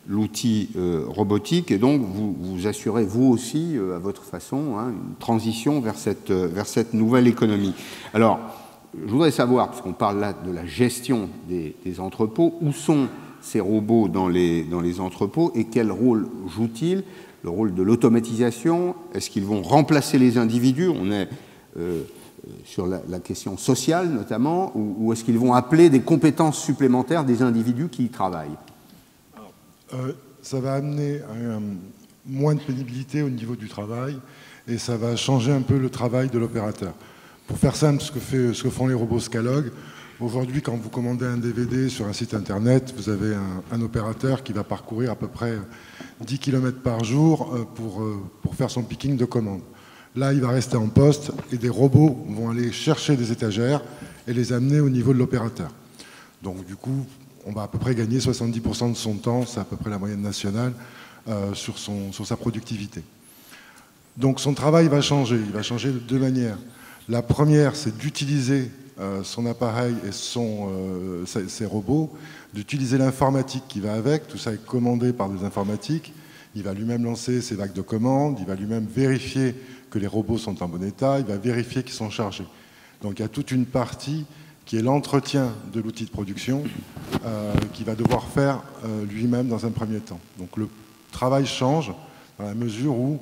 l'outil robotique et donc vous assurez vous aussi, à votre façon, une transition vers cette nouvelle économie. Alors, je voudrais savoir, parce qu'on parle là de la gestion des entrepôts, où sont ces robots dans les entrepôts et quel rôle jouent-ils? Le rôle de l'automatisation, est-ce qu'ils vont remplacer les individus? On est sur la question sociale notamment, ou est-ce qu'ils vont appeler des compétences supplémentaires des individus qui y travaillent? Ça va amener moins de pénibilité au niveau du travail et ça va changer un peu le travail de l'opérateur. Pour faire simple, ce que font les robots Scalog, aujourd'hui, quand vous commandez un DVD sur un site internet, vous avez un opérateur qui va parcourir à peu près 10 km par jour pour faire son picking de commande. Là, il va rester en poste et des robots vont aller chercher des étagères et les amener au niveau de l'opérateur. Donc, du coup, on va à peu près gagner 70% de son temps, c'est à peu près la moyenne nationale, sur sa productivité. Donc, son travail va changer. Il va changer de deux manières. La première, c'est d'utiliser son appareil et ses robots, d'utiliser l'informatique qui va avec, tout ça est commandé par des informatiques, il va lui-même lancer ses vagues de commandes, il va lui-même vérifier que les robots sont en bon état, il va vérifier qu'ils sont chargés. Donc il y a toute une partie qui est l'entretien de l'outil de production qu'il va devoir faire lui-même dans un premier temps. Donc le travail change dans la mesure où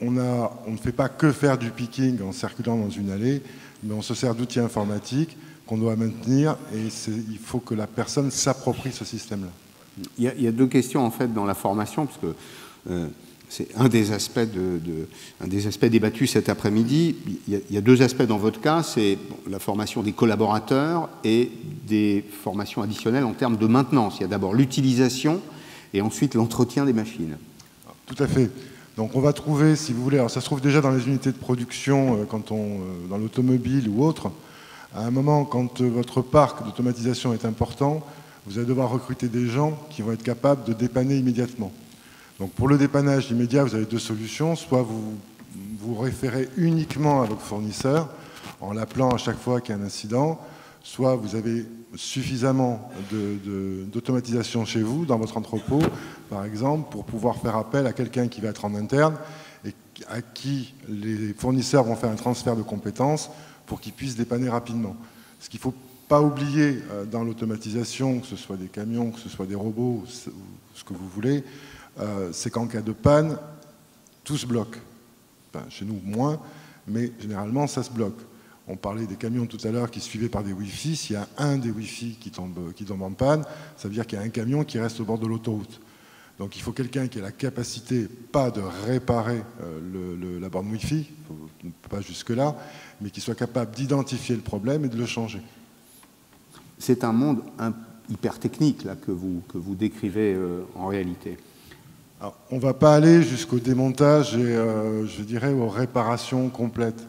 on ne fait pas que faire du picking en circulant dans une allée, mais on se sert d'outils informatiques qu'on doit maintenir et il faut que la personne s'approprie ce système-là. Il y a deux questions en fait dans la formation, parce que c'est un des aspects débattus cet après-midi. Il y a deux aspects dans votre cas, c'est la formation des collaborateurs et des formations additionnelles en termes de maintenance. Il y a d'abord l'utilisation et ensuite l'entretien des machines. Tout à fait. Donc on va trouver, si vous voulez, alors ça se trouve déjà dans les unités de production, dans l'automobile ou autre. À un moment, quand votre parc d'automatisation est important, vous allez devoir recruter des gens qui vont être capables de dépanner immédiatement. Donc pour le dépannage immédiat, vous avez deux solutions. Soit vous vous référez uniquement à votre fournisseur en l'appelant à chaque fois qu'il y a un incident, soit vous avez suffisamment d'automatisation chez vous, dans votre entrepôt, par exemple, pour pouvoir faire appel à quelqu'un qui va être en interne et à qui les fournisseurs vont faire un transfert de compétences pour qu'ils puissent dépanner rapidement. Ce qu'il ne faut pas oublier dans l'automatisation, que ce soit des camions, que ce soit des robots, ce que vous voulez, c'est qu'en cas de panne, tout se bloque. Enfin, chez nous, moins, mais généralement, ça se bloque. On parlait des camions tout à l'heure qui suivaient par des Wi-Fi. S'il y a un des Wi-Fi qui tombe en panne, ça veut dire qu'il y a un camion qui reste au bord de l'autoroute. Donc il faut quelqu'un qui ait la capacité, pas de réparer la borne Wi-Fi, pas jusque-là, mais qui soit capable d'identifier le problème et de le changer. C'est un monde hyper technique là, que vous décrivez en réalité. Alors, on ne va pas aller jusqu'au démontage et, je dirais, aux réparations complètes.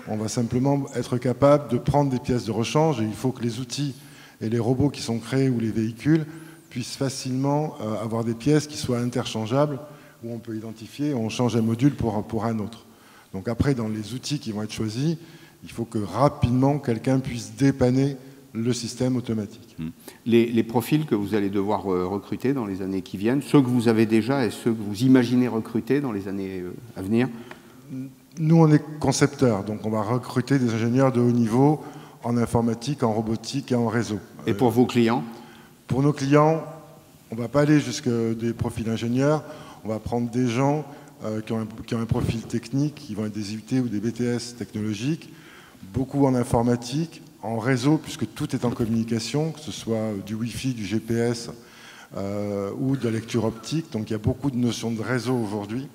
On va simplement être capable de prendre des pièces de rechange et il faut que les outils et les robots qui sont créés ou les véhicules puissent facilement avoir des pièces qui soient interchangeables, où on peut identifier, on change un module pour un autre. Donc après, dans les outils qui vont être choisis, il faut que rapidement quelqu'un puisse dépanner le système automatique. Les profils que vous allez devoir recruter dans les années qui viennent, ceux que vous avez déjà et ceux que vous imaginez recruter dans les années à venir? Nous, on est concepteurs, donc on va recruter des ingénieurs de haut niveau en informatique, en robotique et en réseau. Et pour vos clients? Pour nos clients, on ne va pas aller jusqu'à des profils ingénieurs, on va prendre des gens qui ont un profil technique, qui vont être des IUT ou des BTS technologiques, beaucoup en informatique, en réseau, puisque tout est en communication, que ce soit du Wi-Fi, du GPS ou de la lecture optique. Donc il y a beaucoup de notions de réseau aujourd'hui,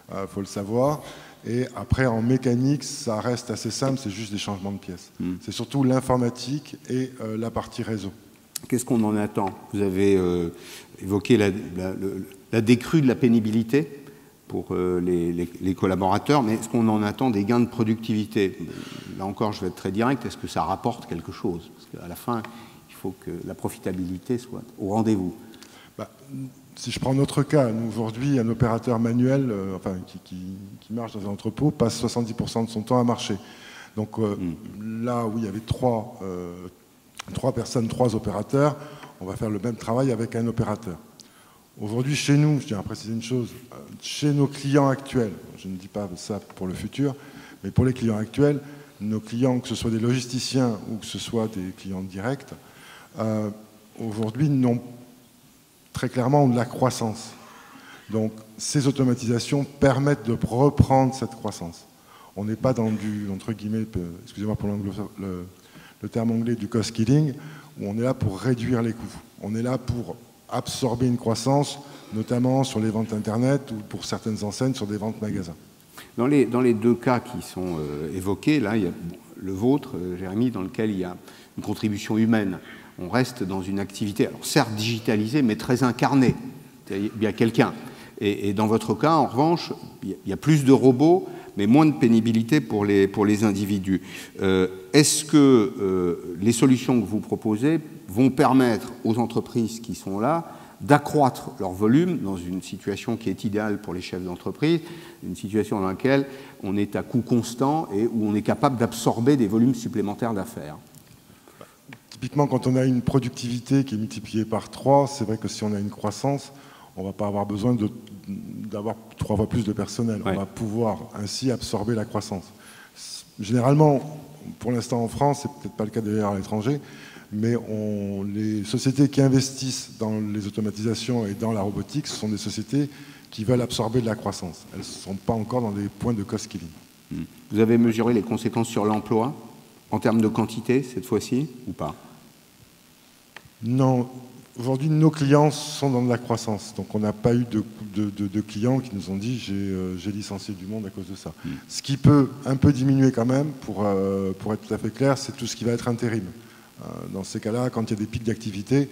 il faut le savoir. Et après, en mécanique, ça reste assez simple, c'est juste des changements de pièces. C'est surtout l'informatique et la partie réseau. Qu'est-ce qu'on en attend? Vous avez évoqué la décrue de la pénibilité pour les collaborateurs, mais est-ce qu'on en attend des gains de productivité? Là encore, je vais être très direct, est-ce que ça rapporte quelque chose? Parce qu'à la fin, il faut que la profitabilité soit au rendez-vous. Si je prends notre cas, nous aujourd'hui, un opérateur manuel qui marche dans un entrepôt passe 70% de son temps à marcher. Donc là où il y avait trois personnes, 3 opérateurs, on va faire le même travail avec un opérateur. Aujourd'hui, chez nous, je tiens à préciser une chose, chez nos clients actuels, je ne dis pas ça pour le futur, mais pour les clients actuels, nos clients, que ce soit des logisticiens ou que ce soit des clients directs, aujourd'hui très clairement ont de la croissance. Donc ces automatisations permettent de reprendre cette croissance. On n'est pas dans du, entre guillemets, excusez-moi pour le terme anglais, du cost killing, où on est là pour réduire les coûts. On est là pour absorber une croissance, notamment sur les ventes Internet ou pour certaines enseignes sur des ventes magasins. Dans les 2 cas qui sont évoqués, là, il y a le vôtre, Jérémy, dans lequel il y a une contribution humaine. On reste dans une activité, alors certes digitalisée, mais très incarnée. Il y a quelqu'un. Et dans votre cas, en revanche, il y a plus de robots, mais moins de pénibilité pour les individus. Est-ce que les solutions que vous proposez vont permettre aux entreprises qui sont là d'accroître leur volume dans une situation qui est idéale pour les chefs d'entreprise, une situation dans laquelle on est à coût constant et où on est capable d'absorber des volumes supplémentaires d'affaires? Typiquement, quand on a une productivité qui est multipliée par 3, c'est vrai que si on a une croissance, on ne va pas avoir besoin d'avoir 3 fois plus de personnel. Ouais. On va pouvoir ainsi absorber la croissance. Généralement, pour l'instant en France, c'est peut-être pas le cas d'ailleurs à l'étranger, mais les sociétés qui investissent dans les automatisations et dans la robotique, ce sont des sociétés qui veulent absorber de la croissance. Elles ne sont pas encore dans des points de cost killing. Vous avez mesuré les conséquences sur l'emploi en termes de quantité cette fois-ci ou pas? Non. Aujourd'hui, nos clients sont dans de la croissance. Donc, on n'a pas eu de clients qui nous ont dit j'ai licencié du monde à cause de ça. Ce qui peut un peu diminuer quand même, pour être tout à fait clair, c'est tout ce qui va être intérim. Dans ces cas-là, quand il y a des pics d'activité,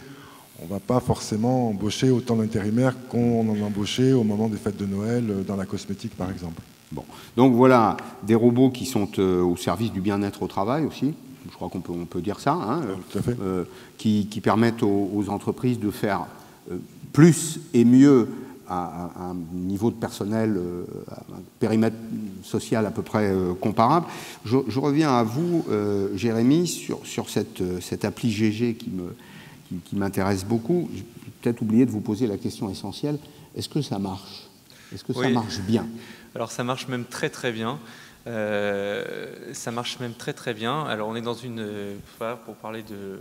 on ne va pas forcément embaucher autant d'intérimaires qu'on en embauchait au moment des fêtes de Noël, dans la cosmétique par exemple. Bon. Donc voilà, des robots qui sont au service du bien-être au travail aussi. Je crois qu'on peut dire ça, hein, tout à fait. Qui permettent aux entreprises de faire plus et mieux à un niveau de personnel, à un périmètre social à peu près comparable. Je reviens à vous, Jérémy, sur cette appli GG qui m'intéresse beaucoup. J'ai peut-être oublié de vous poser la question essentielle. Est-ce que ça marche? Est-ce que ça marche bien? Alors ça marche même très très bien. Ça marche même très très bien. Alors on est dans une, pour parler de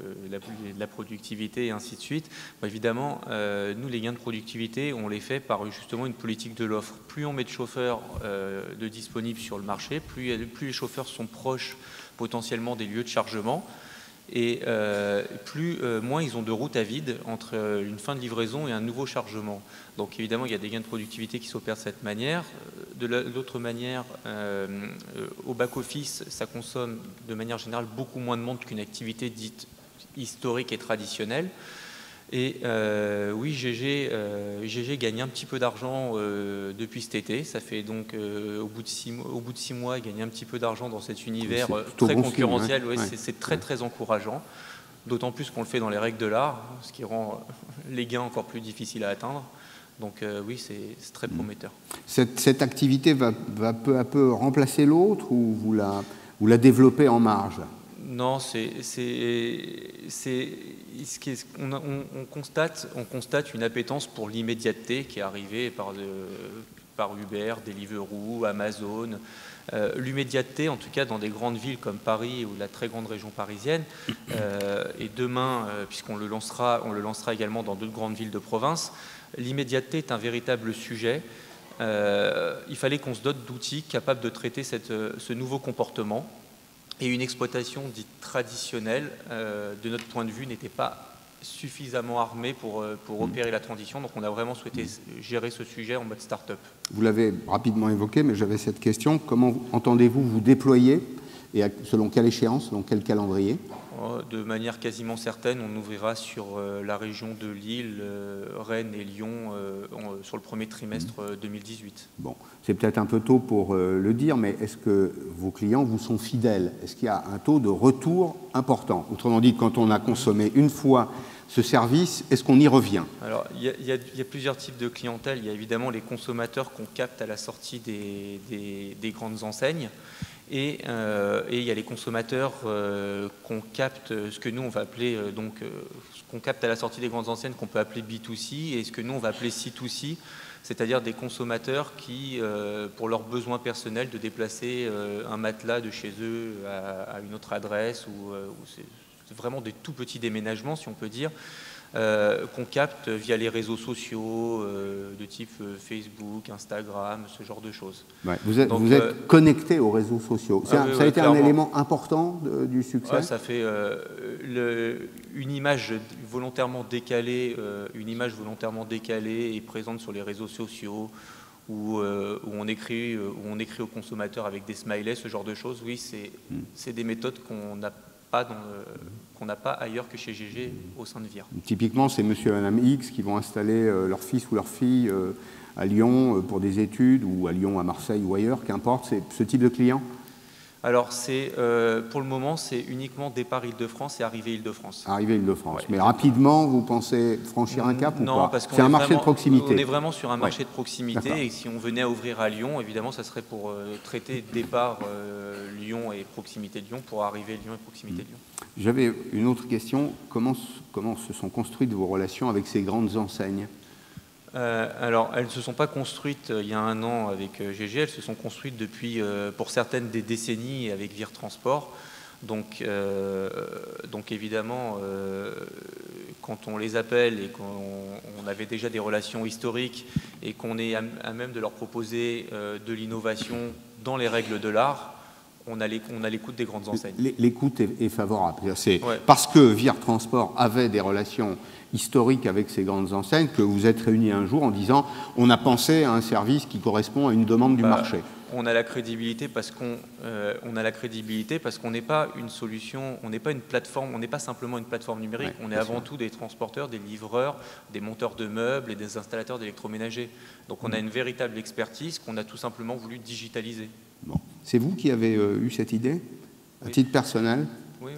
la productivité et ainsi de suite, bon, évidemment nous les gains de productivité on les fait par justement une politique de l'offre. Plus on met de chauffeurs de disponibles sur le marché, plus les chauffeurs sont proches potentiellement des lieux de chargement et moins ils ont de route à vide entre une fin de livraison et un nouveau chargement. Donc évidemment il y a des gains de productivité qui s'opèrent de cette manière. De l'autre manière, au back-office, ça consomme de manière générale beaucoup moins de monde qu'une activité dite historique et traditionnelle. Et oui, GG gagne un petit peu d'argent depuis cet été. Ça fait donc au bout de 6 mois, gagner un petit peu d'argent dans cet univers très concurrentiel. Ouais, c'est très très encourageant. d'autant plus qu'on le fait dans les règles de l'art, ce qui rend les gains encore plus difficiles à atteindre. Donc oui, c'est très prometteur. Cette activité va peu à peu remplacer l'autre ou vous la développez en marge? Non, on constate une appétence pour l'immédiateté qui est arrivée par Uber, Deliveroo, Amazon. L'immédiateté, en tout cas dans des grandes villes comme Paris ou la très grande région parisienne, et demain, puisqu'on le lancera également dans d'autres grandes villes de province, l'immédiateté est un véritable sujet. Il fallait qu'on se dote d'outils capables de traiter ce nouveau comportement. Et une exploitation dite traditionnelle, de notre point de vue, n'était pas suffisamment armée pour opérer la transition. Donc on a vraiment souhaité gérer ce sujet en mode start-up. Vous l'avez rapidement évoqué, mais j'avais cette question. Comment entendez-vous vous déployer et selon quelle échéance, selon quel calendrier? De manière quasiment certaine, on ouvrira sur la région de Lille, Rennes et Lyon sur le premier trimestre 2018. Bon, c'est peut-être un peu tôt pour le dire, mais est-ce que vos clients vous sont fidèles? Est-ce qu'il y a un taux de retour important? Autrement dit, quand on a consommé une fois ce service, est-ce qu'on y revient? Alors, il y a plusieurs types de clientèle. Il y a évidemment les consommateurs qu'on capte à la sortie des grandes enseignes. Et il y a les consommateurs qu'on capte, ce que nous on va appeler ce qu'on capte à la sortie des grandes enseignes qu'on peut appeler B2C et ce que nous on va appeler C2C, c'est-à-dire des consommateurs qui, pour leurs besoins personnels, de déplacer un matelas de chez eux à une autre adresse ou c'est vraiment des tout petits déménagements si on peut dire. Qu'on capte via les réseaux sociaux de type Facebook, Instagram, ce genre de choses. Ouais, vous êtes connecté aux réseaux sociaux. Ça a été clairement un élément important du succès? Ouais, ça fait une image volontairement décalée et présente sur les réseaux sociaux où on écrit aux consommateurs avec des smileys, ce genre de choses. Oui, c'est des méthodes qu'on n'a pas ailleurs que chez GG au sein de VIR. Typiquement, c'est monsieur et madame X qui vont installer leur fils ou leur fille à Lyon pour des études, ou à Lyon, à Marseille ou ailleurs, qu'importe. C'est ce type de client? Alors, pour le moment, c'est uniquement départ Île-de-France et arrivée Île-de-France. Arrivée Île-de-France. Ouais. Mais rapidement, vous pensez franchir un cap ou pas? Non, parce qu'on c'est un marché de proximité. On est vraiment sur un marché de proximité. Et si on venait à ouvrir à Lyon, évidemment, ça serait pour traiter départ Lyon et proximité de Lyon, pour arriver Lyon et proximité de Lyon. J'avais une autre question. Comment se sont construites vos relations avec ces grandes enseignes? Alors, elles ne se sont pas construites il y a un an avec GG, elles se sont construites depuis, pour certaines, des décennies avec VIR Transport. Donc évidemment, quand on les appelle et qu'on avait déjà des relations historiques et qu'on est à même de leur proposer de l'innovation dans les règles de l'art, on a l'écoute des grandes enseignes. L'écoute est favorable. C'est ouais. Parce que VIR Transport avait des relations historiques avec ces grandes enseignes que vous êtes réunis un jour en disant on a pensé à un service qui correspond à une demande du marché. On a la crédibilité parce qu'on n'est pas une solution, on n'est pas une plateforme, on n'est pas simplement une plateforme numérique, on est avant tout des transporteurs, des livreurs, des monteurs de meubles et des installateurs d'électroménagers. Donc on a une véritable expertise qu'on a tout simplement voulu digitaliser. Bon. C'est vous qui avez eu cette idée, à titre personnel? Oui.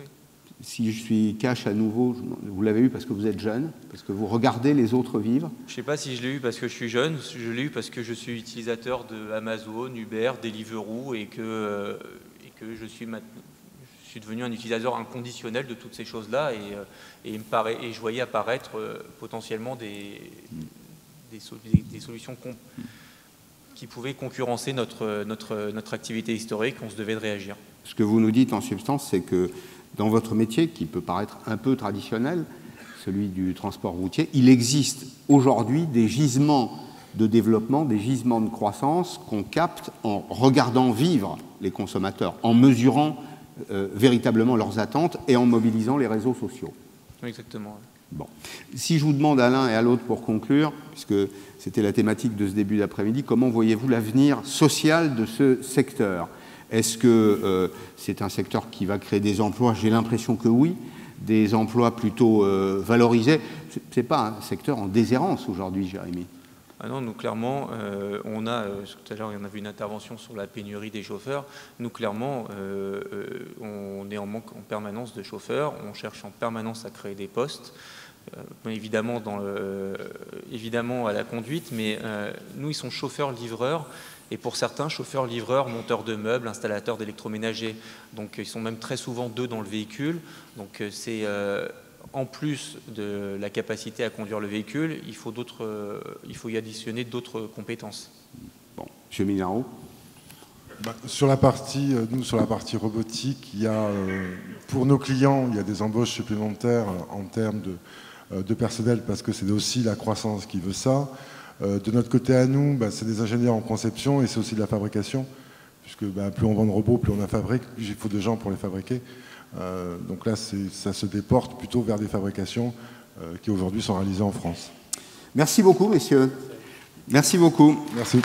Si je suis cash à nouveau, vous l'avez eu parce que vous êtes jeune, parce que vous regardez les autres vivre? Je ne sais pas si je l'ai eu parce que je suis jeune, je l'ai eu parce que je suis utilisateur de Amazon, Uber, Deliveroo et que je suis devenu un utilisateur inconditionnel de toutes ces choses-là et je voyais apparaître potentiellement des solutions qui pouvaient concurrencer notre activité historique. On se devait de réagir. Ce que vous nous dites en substance, c'est que dans votre métier, qui peut paraître un peu traditionnel, celui du transport routier, il existe aujourd'hui des gisements de développement, des gisements de croissance qu'on capte en regardant vivre les consommateurs, en mesurant véritablement leurs attentes et en mobilisant les réseaux sociaux. Exactement. Bon. Si je vous demande à l'un et à l'autre pour conclure, puisque c'était la thématique de ce début d'après-midi, comment voyez-vous l'avenir social de ce secteur ? Est-ce que c'est un secteur qui va créer des emplois? J'ai l'impression que oui, des emplois plutôt valorisés. Ce n'est pas un secteur en déshérence aujourd'hui, Jérémy. Ah non, nous clairement, on a, tout à l'heure il y en avait une intervention sur la pénurie des chauffeurs, nous clairement, on est en manque en permanence de chauffeurs, on cherche en permanence à créer des postes, évidemment, évidemment à la conduite, mais nous ils sont chauffeurs-livreurs, et pour certains, chauffeurs-livreurs, monteurs de meubles, installateurs d'électroménagers, donc ils sont même très souvent 2 dans le véhicule, donc c'est... en plus de la capacité à conduire le véhicule, il faut y additionner d'autres compétences. Bon, M. Minaro. Sur la partie robotique, il y a, pour nos clients, il y a des embauches supplémentaires en termes de personnel, parce que c'est aussi la croissance qui veut ça. De notre côté à nous, c'est des ingénieurs en conception et c'est aussi de la fabrication, puisque plus on vend de robots, plus on en fabrique, plus il faut de gens pour les fabriquer. Donc là, ça se déporte plutôt vers des fabrications qui aujourd'hui sont réalisées en France. Merci beaucoup, messieurs. Merci beaucoup. Merci.